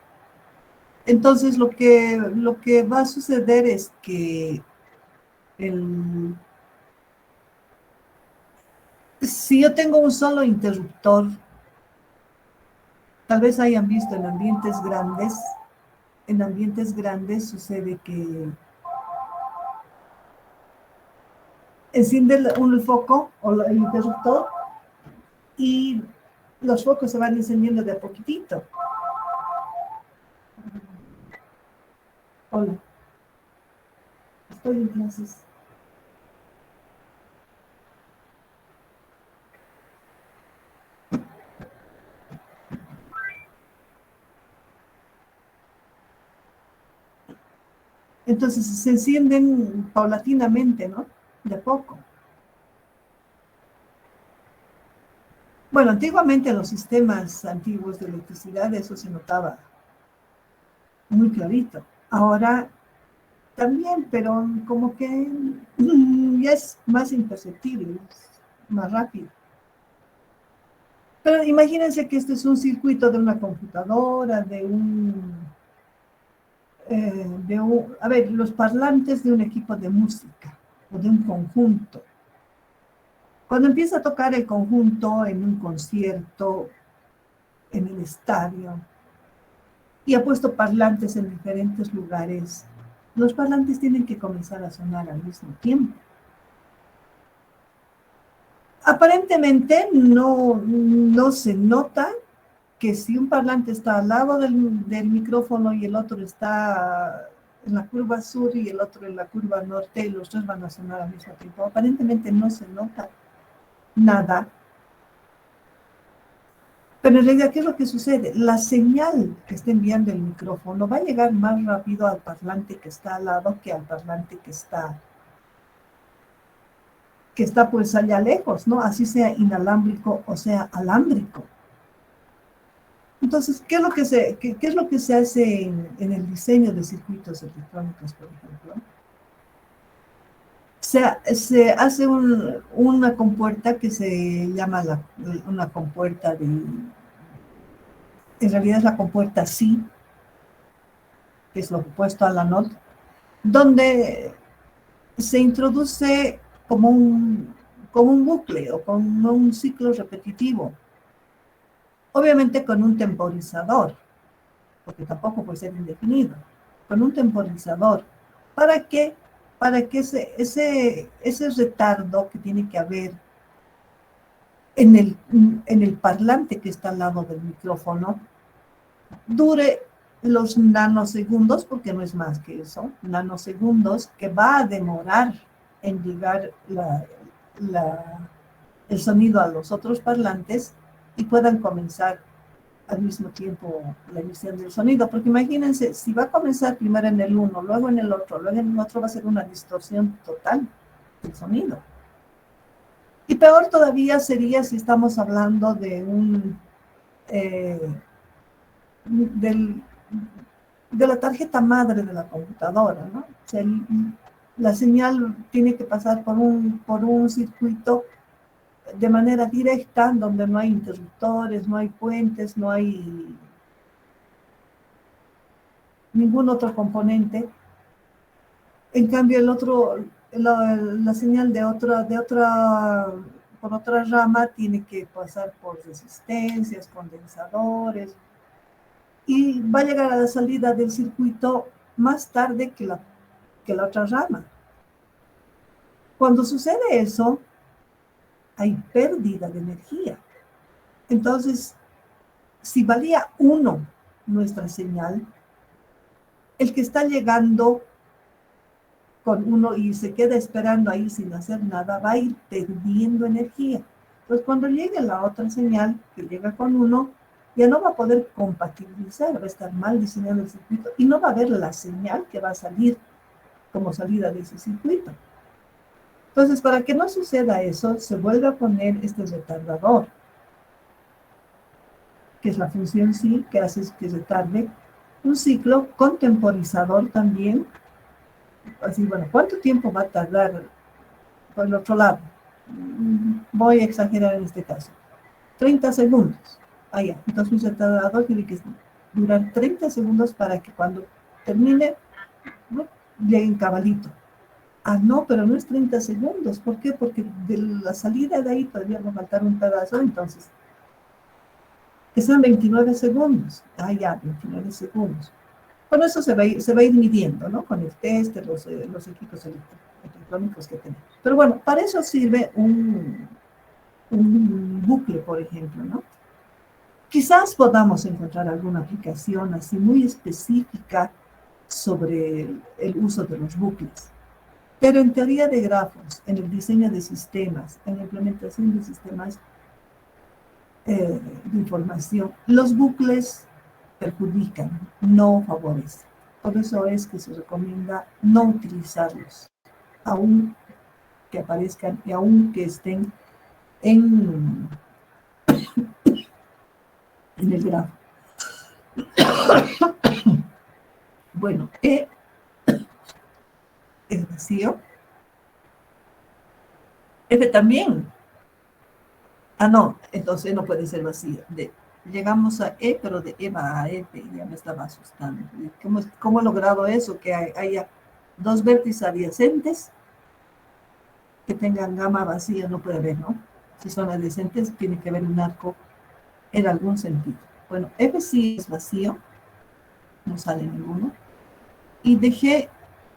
Entonces, lo que va a suceder es que si yo tengo un solo interruptor, tal vez hayan visto en ambientes grandes sucede que enciende el foco o el interruptor y los focos se van encendiendo de a poquitito. Hola, estoy en clases. Entonces se encienden paulatinamente, ¿no? De a poco. Bueno, antiguamente en los sistemas antiguos de electricidad eso se notaba muy clarito. Ahora también, pero como que ya es más imperceptible, es más rápido. Pero imagínense que este es un circuito de una computadora, a ver, los parlantes de un equipo de música o de un conjunto. Cuando empieza a tocar el conjunto en un concierto, en el estadio, y ha puesto parlantes en diferentes lugares, los parlantes tienen que comenzar a sonar al mismo tiempo. Aparentemente no se nota que si un parlante está al lado del micrófono y el otro está en la curva sur y el otro en la curva norte, los dos van a sonar al mismo tiempo. Aparentemente no se nota nada. Pero en realidad, ¿qué es lo que sucede? La señal que está enviando el micrófono va a llegar más rápido al parlante que está al lado que al parlante que está pues allá lejos, ¿no? Así sea inalámbrico o sea alámbrico. Entonces, ¿qué es lo que se hace en el diseño de circuitos electrónicos, por ejemplo? Se hace una compuerta que se llama una compuerta en realidad es la compuerta SI, que es lo opuesto a la NOT, donde se introduce como un bucle o como un ciclo repetitivo. Obviamente con un temporizador, porque tampoco puede ser indefinido, con un temporizador. ¿Para qué? Para que ese retardo que tiene que haber en el parlante que está al lado del micrófono dure los nanosegundos, porque no es más que eso, nanosegundos, que va a demorar en llegar el sonido a los otros parlantes y puedan comenzar al mismo tiempo la emisión del sonido, porque imagínense, si va a comenzar primero en el uno, luego en el otro, luego en el otro, va a ser una distorsión total del sonido. Y peor todavía sería si estamos hablando de de la tarjeta madre de la computadora, ¿no? O sea, la señal tiene que pasar por un circuito de manera directa, donde no hay interruptores, no hay puentes, no hay ningún otro componente. En cambio, la señal por otra rama tiene que pasar por resistencias, condensadores, y va a llegar a la salida del circuito más tarde que la otra rama. Cuando sucede eso, hay pérdida de energía. Entonces, si valía 1 nuestra señal, el que está llegando con uno y se queda esperando ahí sin hacer nada, va a ir perdiendo energía. Entonces, cuando llegue la otra señal que llega con uno, ya no va a poder compatibilizar, va a estar mal diseñado el circuito y no va a ver la señal que va a salir como salida de ese circuito. Entonces, para que no suceda eso, se vuelve a poner este retardador, que es la función sí, que hace que retarde un ciclo, con temporizador también. Así, bueno, ¿cuánto tiempo va a tardar por el otro lado? Voy a exagerar en este caso. 30 segundos. Ah, ya. Entonces un retardador tiene que durar 30 segundos para que cuando termine, ¿no?, llegue en cabalito. Ah, no, pero no es 30 segundos. ¿Por qué? Porque de la salida de ahí todavía va a faltar un pedazo, entonces, que sean 29 segundos. Ah, ya, 29 segundos. Bueno, eso se va a ir midiendo, ¿no? Con el test, los equipos electrónicos que tenemos. Pero bueno, para eso sirve un bucle, por ejemplo, ¿no? Quizás podamos encontrar alguna aplicación así muy específica sobre el uso de los bucles. Pero en teoría de grafos, en el diseño de sistemas, en la implementación de sistemas de información, los bucles perjudican, no favorecen. Por eso es que se recomienda no utilizarlos, aun que aparezcan y aun que estén en el grafo. Bueno, E es vacío. F también. Ah, no, entonces no puede ser vacío. Llegamos a E, pero de E va a F, y ya me estaba asustando. ¿Cómo he logrado eso? Que haya dos vértices adyacentes que tengan gama vacía, no puede haber, ¿no? Si son adyacentes, tiene que haber un arco en algún sentido. Bueno, F sí es vacío, no sale ninguno. Y de G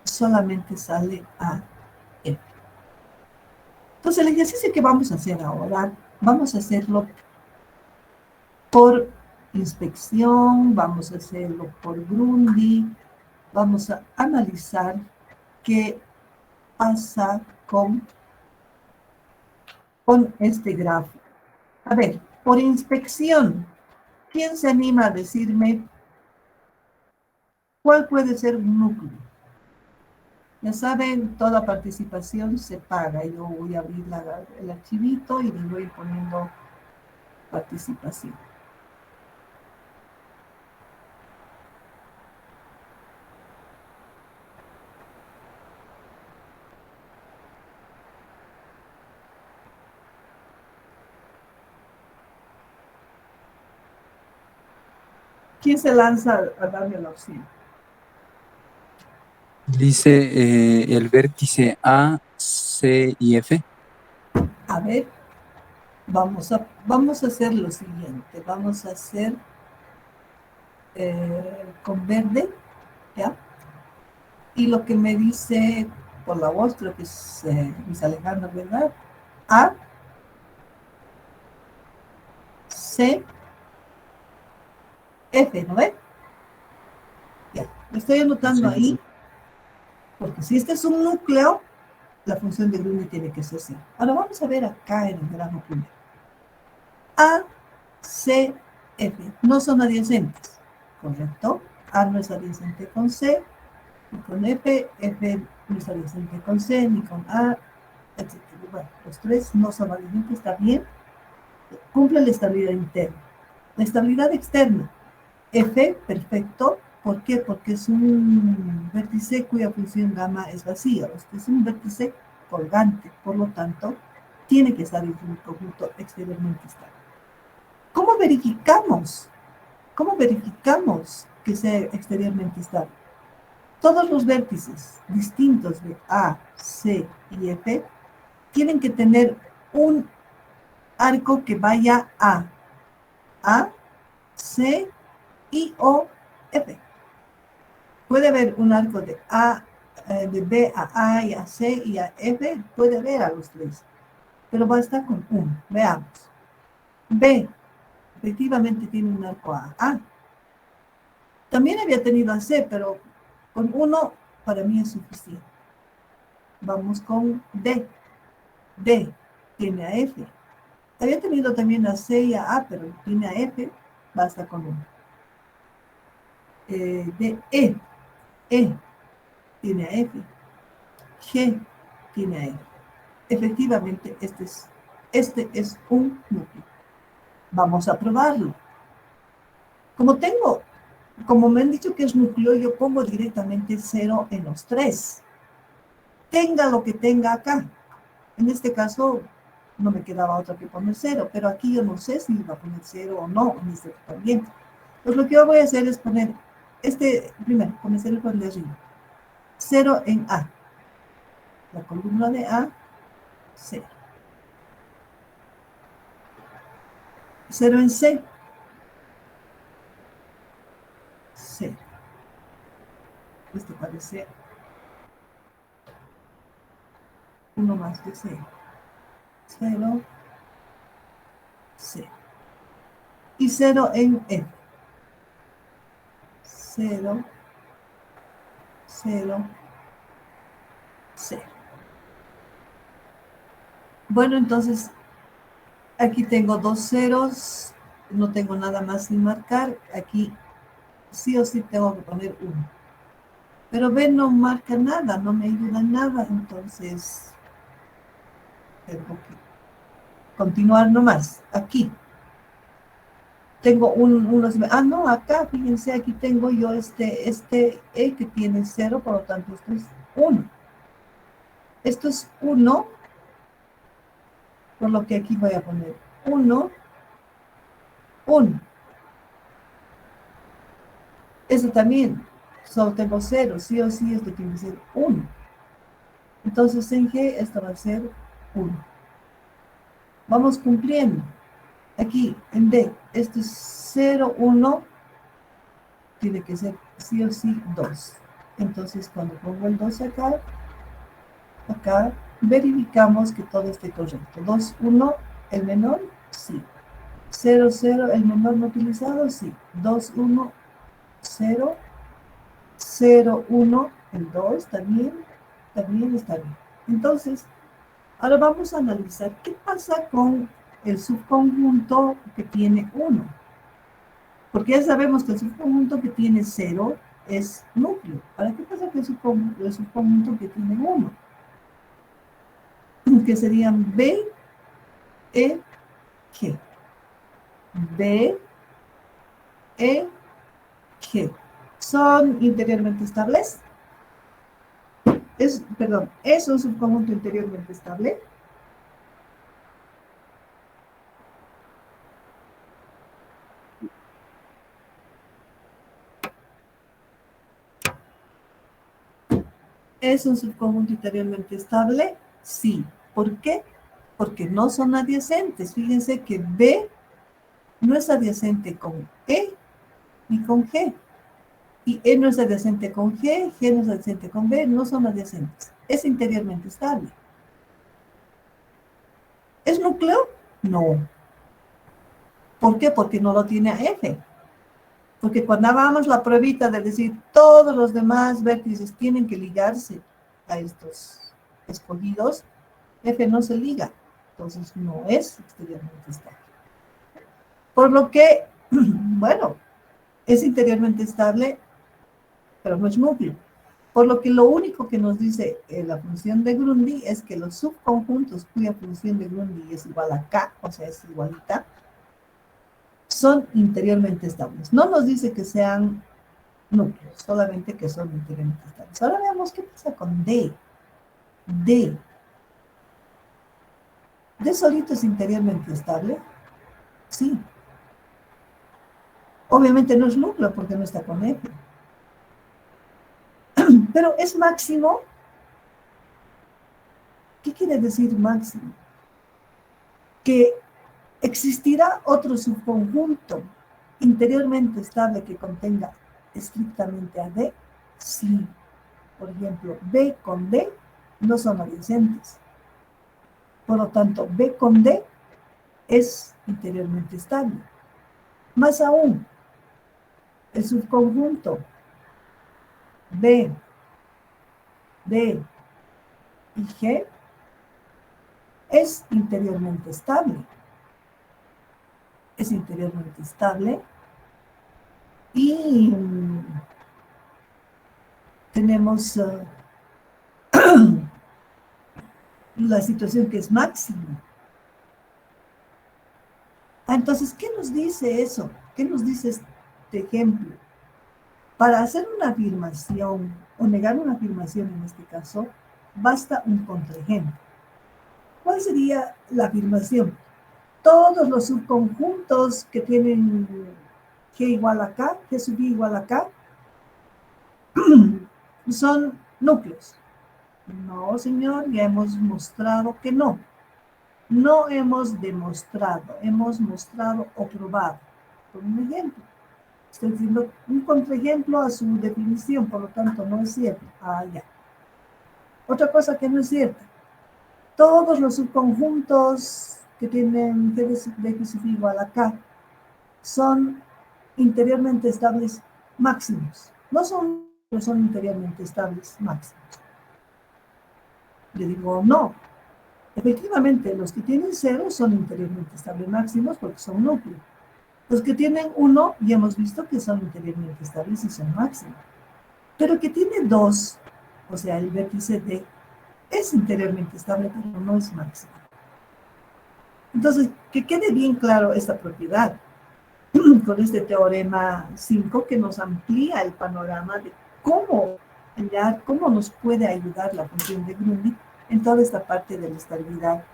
solamente sale a F. Entonces, el ejercicio que vamos a hacer ahora, vamos a hacerlo por inspección, vamos a hacerlo por Grundy, vamos a analizar qué pasa con este grafo. A ver, por inspección, ¿quién se anima a decirme cuál puede ser un núcleo? Ya saben, toda participación se paga. Yo voy a abrir el archivito y le voy poniendo participación. ¿Quién se lanza a darme la opción? Dice el vértice A, C y F. A ver, vamos a hacer lo siguiente. Vamos a hacer con verde, ¿ya? Y lo que me dice por la voz, creo que es Luis Alejandro, ¿verdad? A, C, F, ¿no ve? Ya, lo estoy anotando ahí, porque si este es un núcleo, la función de Grundy tiene que ser C. Ahora vamos a ver acá en el grafo primero. A, C, F no son adyacentes, ¿correcto? A no es adyacente con C, ni con F, F no es adyacente con C, ni con A, etc. Bueno, los tres no son adyacentes, está bien. Cumple la estabilidad interna. La estabilidad externa, F, perfecto. ¿Por qué? Porque es un vértice cuya función gamma es vacía. Este es un vértice colgante, por lo tanto, tiene que estar en un conjunto exteriormente estable. ¿Cómo verificamos? ¿Cómo verificamos que sea exteriormente estable? Todos los vértices distintos de A, C y F tienen que tener un arco que vaya a C y o F. Puede haber un arco de de B a A y a C y a F, puede haber a los tres, pero basta con uno. Veamos. B efectivamente tiene un arco a A. También había tenido a C, pero Con 1 para mí es suficiente. Vamos con D. D tiene a F. Había tenido también a C y a A, pero tiene a F, basta con 1. De E. E tiene a F. G tiene a F. Efectivamente, este es un núcleo. Vamos a probarlo. Como me han dicho que es núcleo, yo pongo directamente 0 en los 3. Tenga lo que tenga acá. En este caso, no me quedaba otra que poner 0, pero aquí yo no sé si iba a poner 0 o no en este también. Pues lo que yo voy a hacer es poner primero, comenzar con el de arriba. 0 en A. La columna de A, 0. 0 en C, 0. Esto parece uno más de 0. 0, 0. Y 0 en F. 0, 0, 0. Bueno, entonces, aquí tengo 2 ceros, no tengo nada más sin marcar. Aquí sí o sí tengo que poner 1. Pero B no marca nada, no me ayuda en nada, entonces tengo que continuar nomás. Aquí tengo unos... no, acá, fíjense, aquí tengo yo este E que tiene 0, por lo tanto esto es 1. Esto es 1, por lo que aquí voy a poner 1, 1. Este también, solo tengo 0, sí o sí esto tiene que ser 1. Entonces en G esto va a ser 1. Vamos cumpliendo. Aquí en D, esto es 0, 1, tiene que ser sí o sí 2. Entonces cuando pongo el 2 acá verificamos que todo esté correcto. 2, 1, el menor, sí. 0, 0, el menor no utilizado, sí. 2, 1, 0. 0, 1, el 2, también está bien. Entonces, ahora vamos a analizar qué pasa con el subconjunto que tiene 1. Porque ya sabemos que el subconjunto que tiene 0 es núcleo. Ahora, ¿qué pasa con el subconjunto que tiene 1? Que serían B, E, G. B, E, G. ¿Son interiormente estables? ¿Es un subconjunto interiormente estable? ¿Es un subconjunto interiormente estable? Sí. ¿Por qué? Porque no son adyacentes. Fíjense que B no es adyacente con E ni con G. Y E no es adyacente con G, G no es adyacente con B, no son adyacentes. Es interiormente estable. ¿Es núcleo? No. ¿Por qué? Porque no lo tiene a F. Porque cuando hagamos la pruebita de decir todos los demás vértices tienen que ligarse a estos escogidos, F no se liga. Entonces no es exteriormente estable. Por lo que, bueno, es interiormente estable, pero no es núcleo. Por lo que lo único que nos dice la función de Grundy es que los subconjuntos cuya función de Grundy es igual a K, o sea, es igualita, son interiormente estables. No nos dice que sean núcleos, solamente que son interiormente estables. Ahora veamos qué pasa con D. D. ¿D solito es interiormente estable? Sí. Obviamente no es núcleo porque no está con F. Pero es máximo. ¿Qué quiere decir máximo? Que existirá otro subconjunto interiormente estable que contenga estrictamente a D. Sí. Por ejemplo, B con D no son adyacentes. Por lo tanto, B con D es interiormente estable. Más aún, el subconjunto B, D y G es interiormente estable. Es interiormente estable y tenemos la situación que es máxima. Entonces, ¿qué nos dice eso? ¿Qué nos dice este ejemplo? Para hacer una afirmación o negar una afirmación en este caso, basta un contraejemplo. ¿Cuál sería la afirmación? Todos los subconjuntos que tienen G igual a K, G sub I igual a K, son núcleos. No, señor, ya hemos mostrado que no. No hemos demostrado, hemos mostrado o probado. Por un ejemplo, estoy diciendo un contraejemplo a su definición, por lo tanto no es cierto. Ah, ya. Otra cosa que no es cierta. Todos los subconjuntos que tienen G de X sub I igual a K son interiormente estables máximos. No son, pero son interiormente estables máximos. Le digo, no. Efectivamente, los que tienen 0 son interiormente estables máximos porque son núcleos. Los que tienen 1 ya hemos visto que son interiormente estables y son máximos. Pero que tiene 2, o sea, el vértice D, es interiormente estable, pero no es máximo. Entonces, que quede bien claro esta propiedad con este teorema 5 que nos amplía el panorama de cómo nos puede ayudar la función de Grundy en toda esta parte de la estabilidad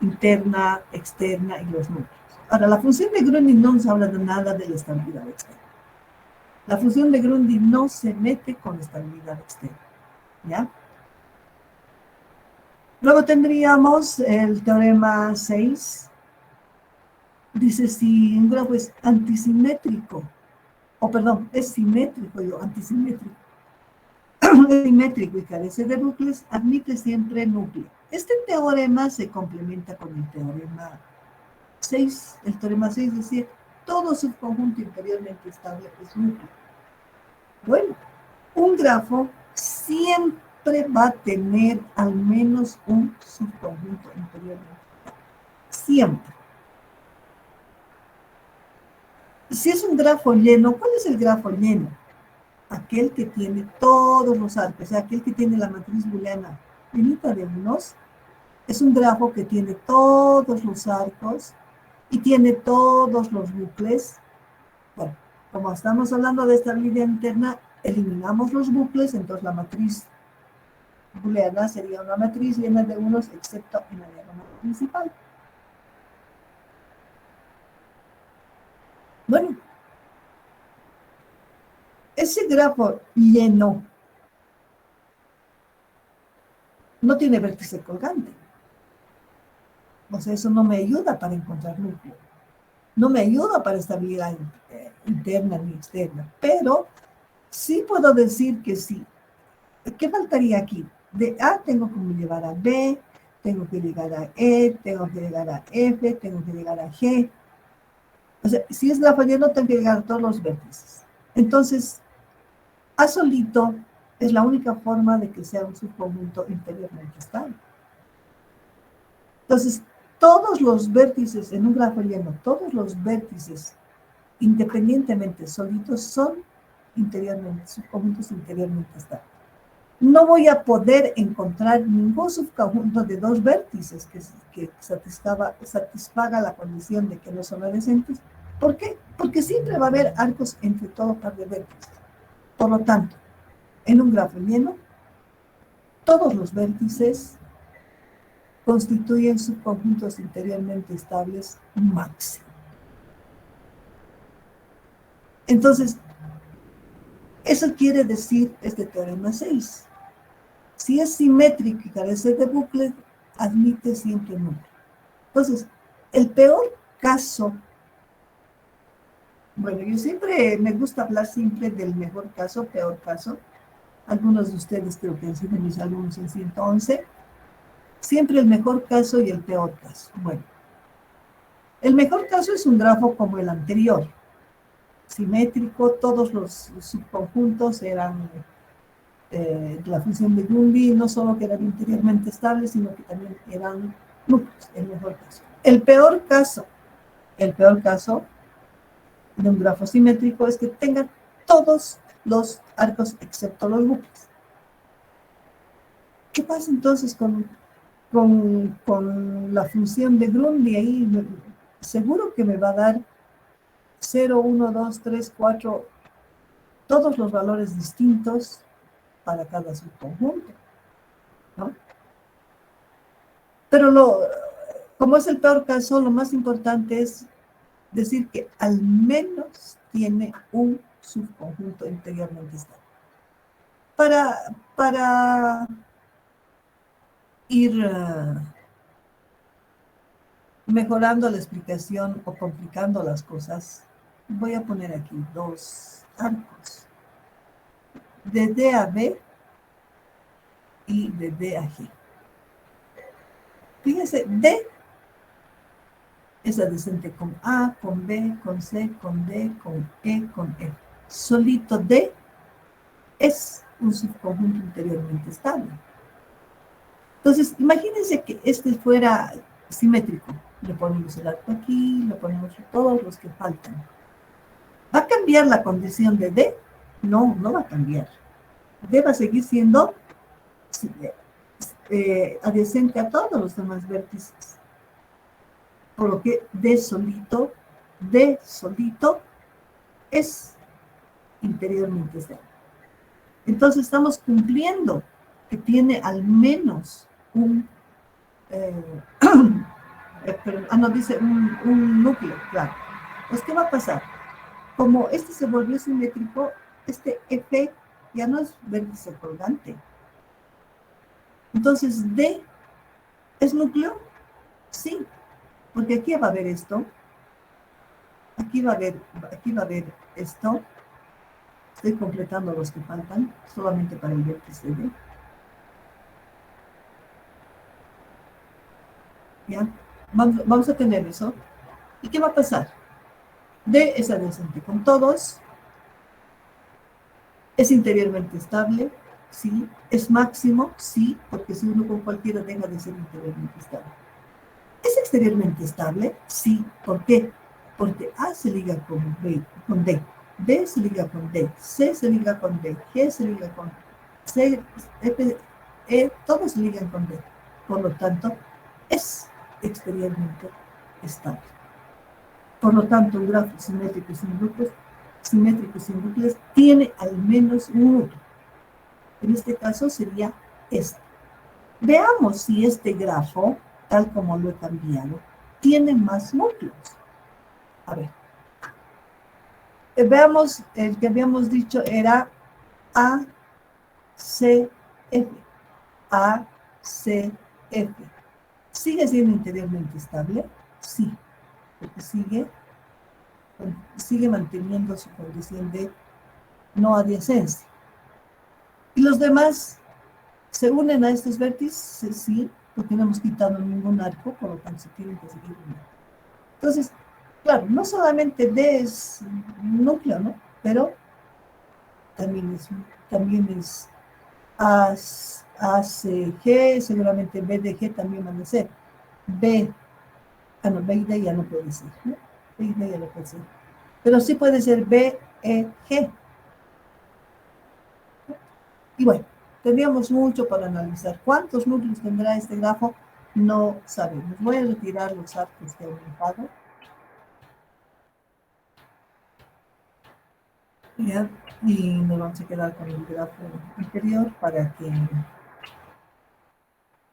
interna, externa y los núcleos. Ahora, la función de Grundy no nos habla de nada de la estabilidad externa. La función de Grundy no se mete con la estabilidad externa, ¿ya? Luego tendríamos el teorema 6. Dice, si un grafo es antisimétrico, es simétrico, antisimétrico, es simétrico y carece de núcleos, admite siempre núcleo. Este teorema se complementa con el teorema 6. El teorema 6 decía, todo subconjunto interiormente estable es núcleo. Bueno, un grafo siempre va a tener al menos un subconjunto interiormente estable. Siempre. Si es un grafo lleno, ¿cuál es el grafo lleno? Aquel que tiene todos los arcos, o sea, aquel que tiene la matriz booleana finita de unos, es un grafo que tiene todos los arcos y tiene todos los bucles. Bueno, como estamos hablando de estabilidad interna, eliminamos los bucles, entonces la matriz booleana sería una matriz llena de unos, excepto en la diagonal principal. Bueno, ese grafo lleno no tiene vértice colgante. O sea, eso no me ayuda para encontrar núcleo. No me ayuda para estabilidad interna ni externa. Pero sí puedo decir que sí. ¿Qué faltaría aquí? De A tengo que llevar a B, tengo que llegar a E, tengo que llegar a F, tengo que llegar a G. O sea, si es grafo lleno, tengo que llegar a todos los vértices. Entonces, A solito es la única forma de que sea un subconjunto interiormente estable. Entonces, todos los vértices en un grafo lleno, todos los vértices independientemente solitos son subconjuntos interiormente estables. No voy a poder encontrar ningún subconjunto de dos vértices que satisfaga la condición de que no son adjacentes. ¿Por qué? Porque siempre va a haber arcos entre todo par de vértices. Por lo tanto, en un grafo lleno, todos los vértices constituyen subconjuntos interiormente estables máximo. Entonces, eso quiere decir este teorema 6. Si es simétrico y carece de bucles, admite siempre núcleo. Entonces, el peor caso, bueno, yo siempre me gusta hablar siempre del mejor caso, peor caso. Algunos de ustedes creo que han sido mis alumnos en 111. Siempre el mejor caso y el peor caso. Bueno, el mejor caso es un grafo como el anterior. simétrico, todos los subconjuntos eran la función de Grundy, no solo que eran interiormente estables, sino que también eran núcleos, el mejor caso. El peor caso de un grafo simétrico es que tenga todos los arcos excepto los núcleos. ¿Qué pasa entonces con la función de Grundy? Ahí seguro que me va a dar 0, 1, 2, 3, 4, todos los valores distintos para cada subconjunto, ¿no? Pero como es el peor caso, lo más importante es decir que al menos tiene un subconjunto interiormente estable. Para ir mejorando la explicación o complicando las cosas, voy a poner aquí dos arcos, de D a B y de D a G. Fíjense, D es adyacente con A, con B, con C, con D, con E, con F. Solito D es un subconjunto interiormente estable. Entonces, imagínense que este fuera simétrico. Le ponemos el arco aquí, le ponemos todos los que faltan. ¿Va a cambiar la condición de D? No, no va a cambiar. D va a seguir siendo adyacente a todos los demás vértices. Por lo que D solito es interiormente estable. Entonces estamos cumpliendo que tiene al menos un dice un núcleo, claro. Pues, ¿qué va a pasar? Como este se volvió simétrico, este F ya no es vértice colgante. Entonces, D es núcleo, sí, porque aquí va a haber esto, aquí va a haber esto. Estoy completando los que faltan, solamente para el vértice D. ¿Ya? Vamos a tener eso. ¿Y qué va a pasar? D es adyacente con todos, es interiormente estable, sí, es máximo, sí, porque si uno con cualquiera deja de ser interiormente estable. ¿Es exteriormente estable? Sí. ¿Por qué? Porque A se liga con D, B se liga con D, C se liga con D, G se liga con C, F, E, todos se ligan con D. Por lo tanto, es exteriormente estable. Por lo tanto, un grafo simétrico sin núcleos tiene al menos un núcleo. En este caso sería este. Veamos si este grafo, tal como lo he cambiado, tiene más núcleos. A ver. Veamos, el que habíamos dicho era ACF. ACF. ¿Sigue siendo interiormente estable? Sí, porque sigue manteniendo su condición de no adyacencia. ¿Y los demás se unen a estos vértices? Sí, porque no hemos quitado ningún arco, por lo tanto se tienen que seguir uniendo. Entonces, claro, no solamente D es núcleo, ¿no? Pero también es ACG, seguramente B de G también van a ser. B y D ya no puede ser, ¿no? B y D ya no puede ser. Pero sí puede ser B, E, G. Y bueno, tendríamos mucho para analizar. ¿Cuántos núcleos tendrá este grafo? No sabemos. Voy a retirar los arcos que he aumentado. Bien, y nos vamos a quedar con el grafo anterior para que...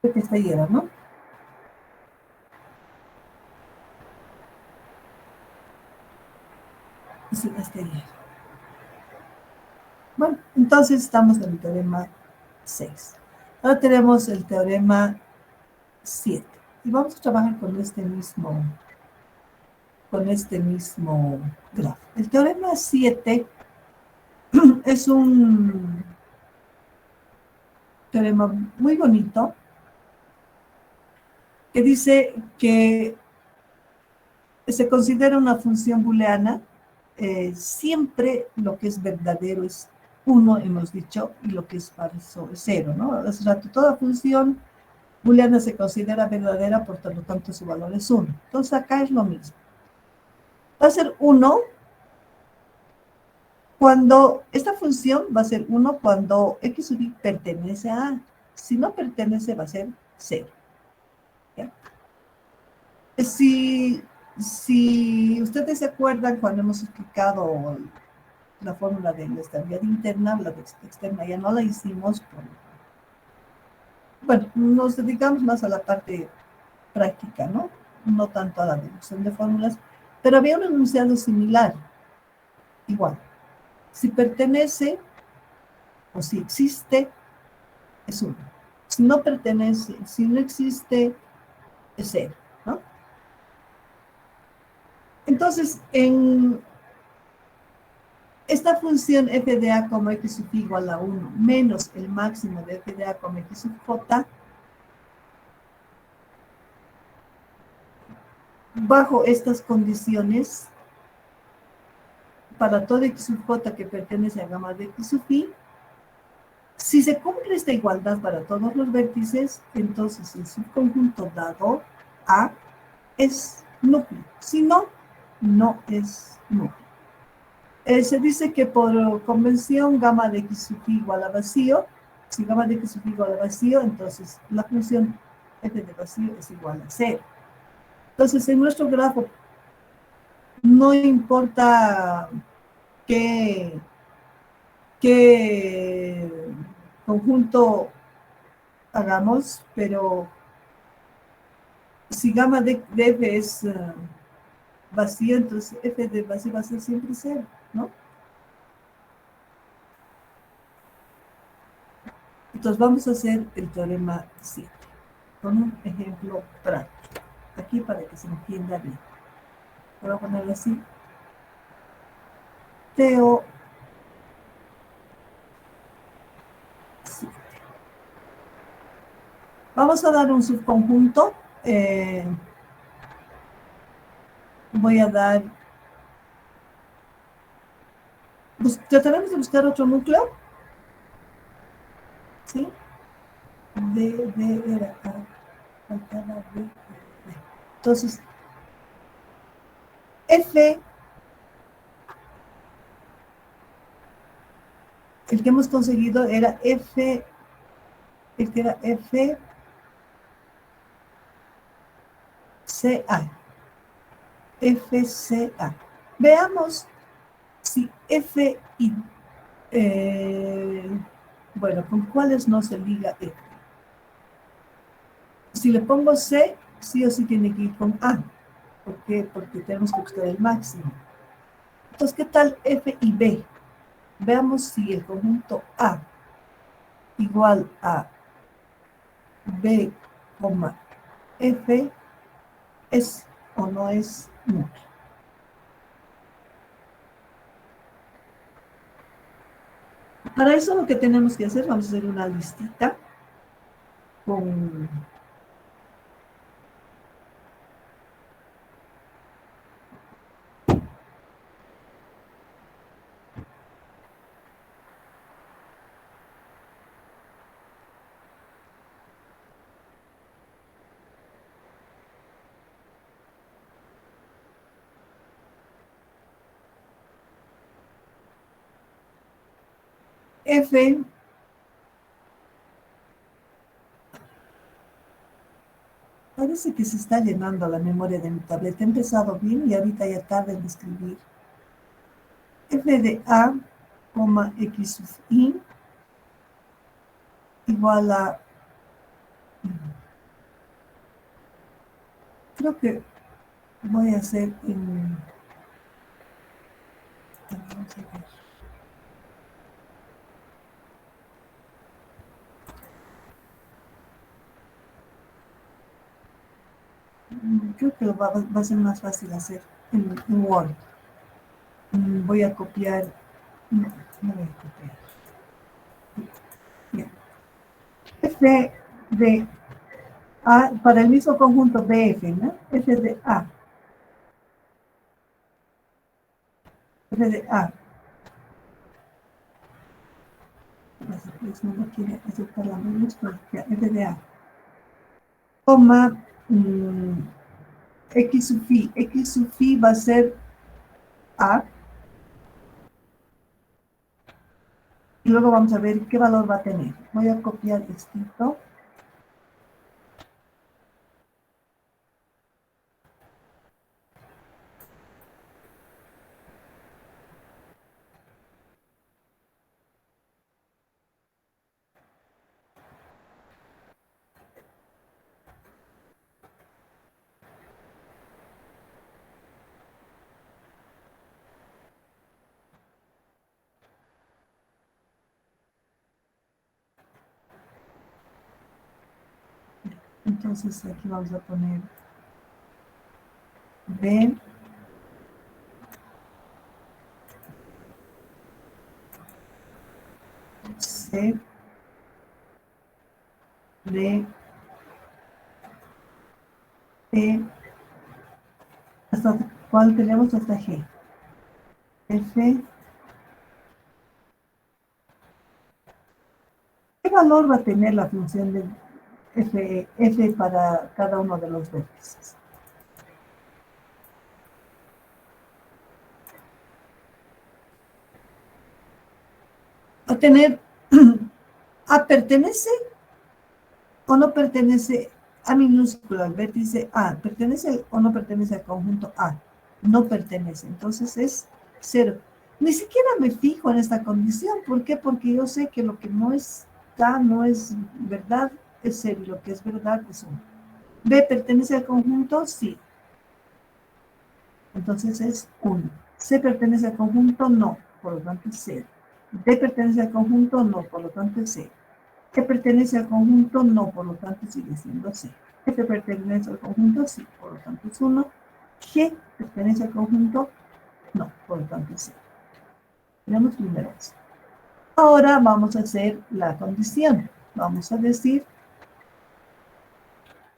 Creo que esta era, ¿no? Sí, esta era. Bueno, entonces estamos en el teorema 6. Ahora tenemos el teorema 7. Y vamos a trabajar con este mismo grafo. El teorema 7 es un teorema muy bonito que dice que se considera una función booleana siempre lo que es verdadero es 1, hemos dicho, y lo que es falso es 0, ¿no? Hace rato, toda función booleana se considera verdadera, por lo tanto su valor es 1. Entonces acá es lo mismo. Va a ser 1 cuando, esta función va a ser 1 cuando x sub i pertenece a A. Si no pertenece, va a ser 0. ¿Ya? Si ustedes se acuerdan cuando hemos explicado la fórmula de la estabilidad interna, la de externa ya no la hicimos. Bueno, nos dedicamos más a la parte práctica, ¿no? No tanto a la deducción de fórmulas, pero había un enunciado similar. Igual, si pertenece o si existe, es 1. Si no pertenece, si no existe, es 0, ¿no? Entonces, en esta función f de a como x sub i igual a 1 menos el máximo de f de a como x sub j, bajo estas condiciones, para todo x sub j que pertenece a gamma de x sub i, si se cumple esta igualdad para todos los vértices, entonces el subconjunto dado A es núcleo. Si no, no es núcleo. Se dice que por convención gamma de x sub i igual a vacío. Si gamma de x sub i igual a vacío, entonces la función f de vacío es igual a 0. Entonces, en nuestro grafo, no importa qué conjunto hagamos, pero si gamma de f es vacío, entonces f de vacío va a ser siempre 0, ¿no? Entonces vamos a hacer el teorema 7 con un ejemplo práctico, aquí para que se entienda bien. Voy a ponerlo así. Teo 7. Vamos a dar un subconjunto. Voy a dar... trataremos de buscar otro núcleo. ¿Sí? D era A. Faltaba D. Entonces, F, el que hemos conseguido era F, el que era F, CA. FCA. Veamos si F y, bueno, ¿con cuáles no se liga F? Si le pongo C, sí o sí tiene que ir con A. ¿Por qué? Porque tenemos que buscar el máximo. Entonces, ¿qué tal F y B? Veamos si el conjunto A igual a B, F es o no es núcleo. Para eso lo que tenemos que hacer, vamos a hacer una listita con F. Parece que se está llenando la memoria de mi tableta. He empezado bien y ahorita ya tarde en escribir. F de A, x sub i igual a... Creo que voy a hacer en... Vamos a ver. Creo que va a ser más fácil hacer en Word. Voy a copiar. No voy a copiar. Bien. F de A, para el mismo conjunto BF, ¿no? F de A. f de A. Pues no me quiere aceptar la minúscula, f de A. Coma, x sub phi. X sub phi va a ser A. Y luego vamos a ver qué valor va a tener. Voy a copiar esto. Entonces aquí vamos a poner B, C, D, E, ¿hasta cuál tenemos? Hasta G. F. ¿Qué valor va a tener la función de F para cada uno de los vértices? Va a tener, ¿A pertenece o no pertenece a minúscula, el vértice A? ¿Pertenece o no pertenece al conjunto A? No pertenece, entonces es 0. Ni siquiera me fijo en esta condición. ¿Por qué? Porque yo sé que lo que no está, no es verdad, es 0, y lo que es verdad es 1. ¿B pertenece al conjunto? Sí. Entonces es 1. ¿C pertenece al conjunto? No, por lo tanto es 0. ¿D pertenece al conjunto? No, por lo tanto es 0. ¿E pertenece al conjunto? No, por lo tanto sigue siendo 0. ¿F pertenece al conjunto? Sí, por lo tanto es 1. ¿G pertenece al conjunto? No, por lo tanto es 0. Tenemos primero eso. Ahora vamos a hacer la condición. Vamos a decir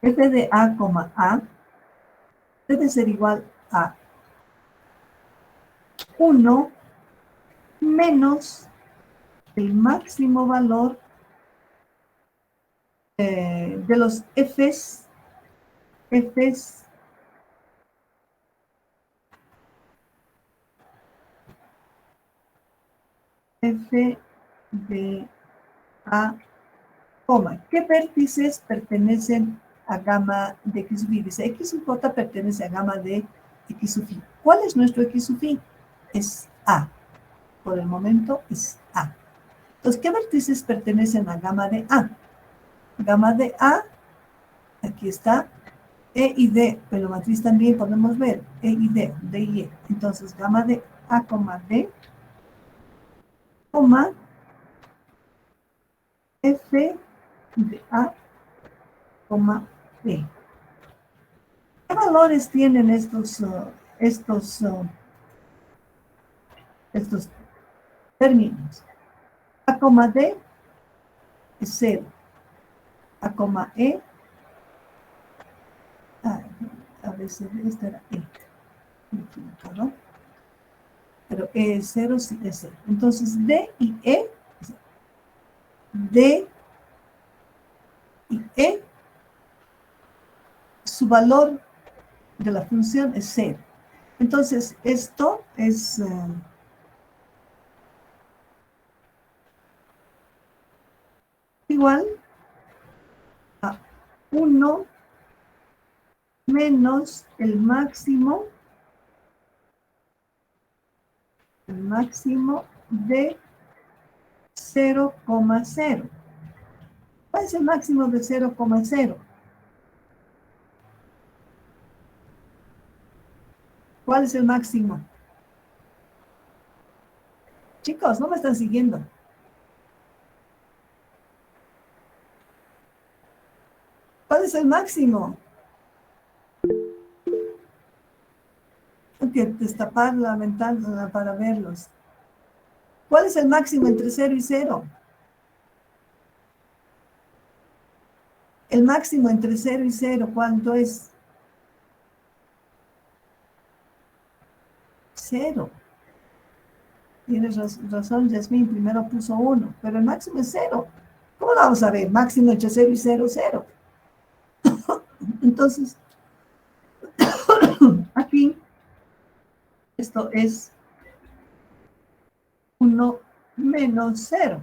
f de A, A debe ser igual a 1 menos el máximo valor de los f's f de A, ¿qué vértices pertenecen a gamma de x sub i? Dice, x sub j pertenece a gamma de x sub i. ¿Cuál es nuestro x sub i? Es A. Por el momento es A. Entonces, ¿qué vértices pertenecen a gamma de A? Gamma de A, aquí está, E y D, pero matriz también podemos ver, E y D, D y E. Entonces, gamma de A, D, F de A, E. ¿Qué valores tienen estos términos? A, D es 0. A, E, a veces esta era E, ¿no? Pero E es 0, sí es 0. Entonces, D y E, D y E, su valor de la función es 0. Entonces, esto es igual a 1 menos el máximo de 0,0. ¿Cuál es el máximo de 0,0? ¿Cuál es el máximo? Chicos, no me están siguiendo. ¿Cuál es el máximo? Hay que destapar la ventana para verlos. ¿Cuál es el máximo entre 0 y 0? El máximo entre 0 y 0, ¿cuánto es? 0. Tienes razón, Yasmín, primero puso 1, pero el máximo es 0. ¿Cómo lo vamos a ver? Máximo entre 0 y 0, 0. Entonces, aquí, esto es 1 menos 0.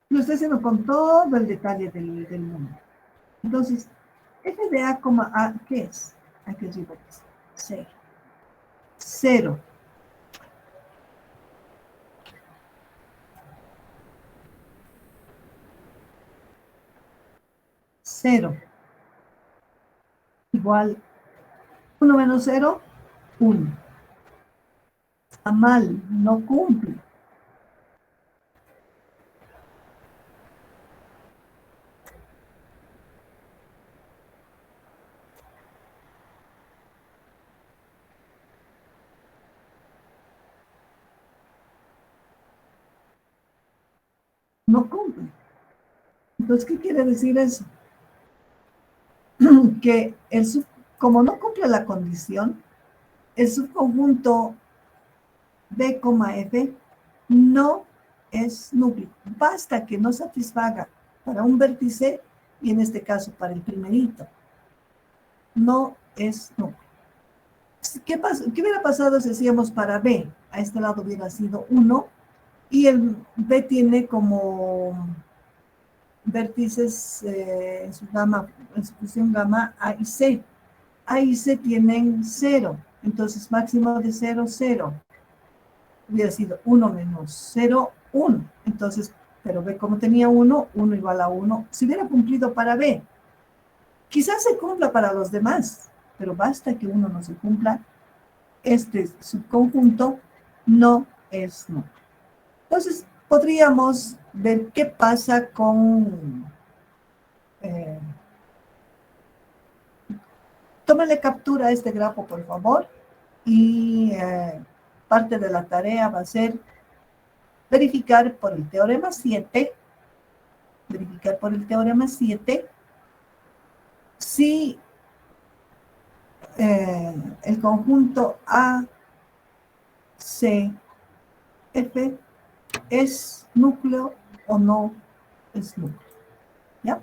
Lo estoy haciendo con todo el detalle del mundo. Entonces, f de a, a, ¿qué es? Aquí arriba es 0. 0. Cero. Igual 1 menos 0, 1. Está mal, no cumple. No cumple. Entonces, ¿qué quiere decir eso? Que como no cumple la condición, el subconjunto B, F no es núcleo. Basta que no satisfaga para un vértice y en este caso para el primerito. No es núcleo. ¿Qué hubiera pasado si hacíamos para B? A este lado hubiera sido 1 y el B tiene como vértices en su función gamma A y C. A y C tienen 0. Entonces, máximo de 0, 0. Hubiera sido 1 menos 0, 1. Entonces, pero B como tenía 1, 1 igual a 1. Si hubiera cumplido para B, quizás se cumpla para los demás, pero basta que uno no se cumpla. Este subconjunto no es núcleo. Entonces, podríamos ver qué pasa con... tómale captura a este grafo, por favor, y parte de la tarea va a ser verificar por el teorema 7, si el conjunto A, C, F es núcleo o no es núcleo. ¿Ya?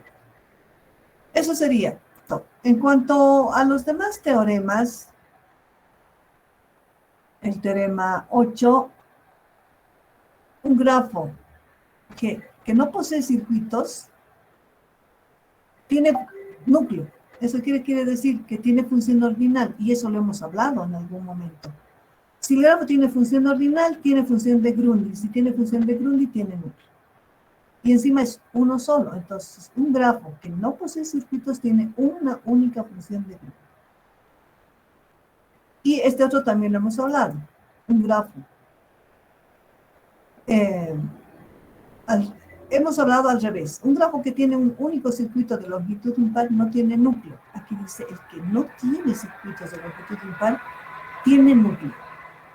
Eso sería todo. En cuanto a los demás teoremas, el teorema 8, un grafo que no posee circuitos tiene núcleo. Eso quiere decir que tiene función ordinal, y eso lo hemos hablado en algún momento. Si el grafo tiene función ordinal, tiene función de Grundy. Si tiene función de Grundy, tiene núcleo. Y encima es uno solo. Entonces, un grafo que no posee circuitos tiene una única función de Grundy. Y este otro también lo hemos hablado. Un grafo. Hemos hablado al revés. Un grafo que tiene un único circuito de longitud impar no tiene núcleo. Aquí dice el que no tiene circuitos de longitud impar tiene núcleo.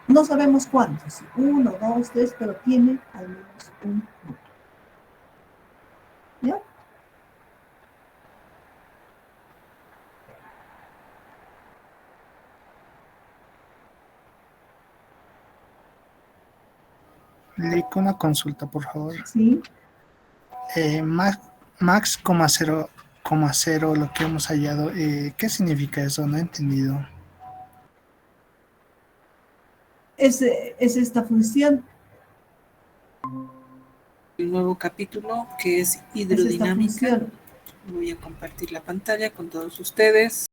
No sabemos cuántos, 1, 2, 3, pero tiene al menos un núcleo. ¿Ya? Lico, una consulta, por favor. Sí. Max, 0,0, lo que hemos hallado, ¿qué significa eso? No he entendido. Es esta función. El nuevo capítulo que es Es esta hidrodinámica. función. Voy a compartir la pantalla con todos ustedes.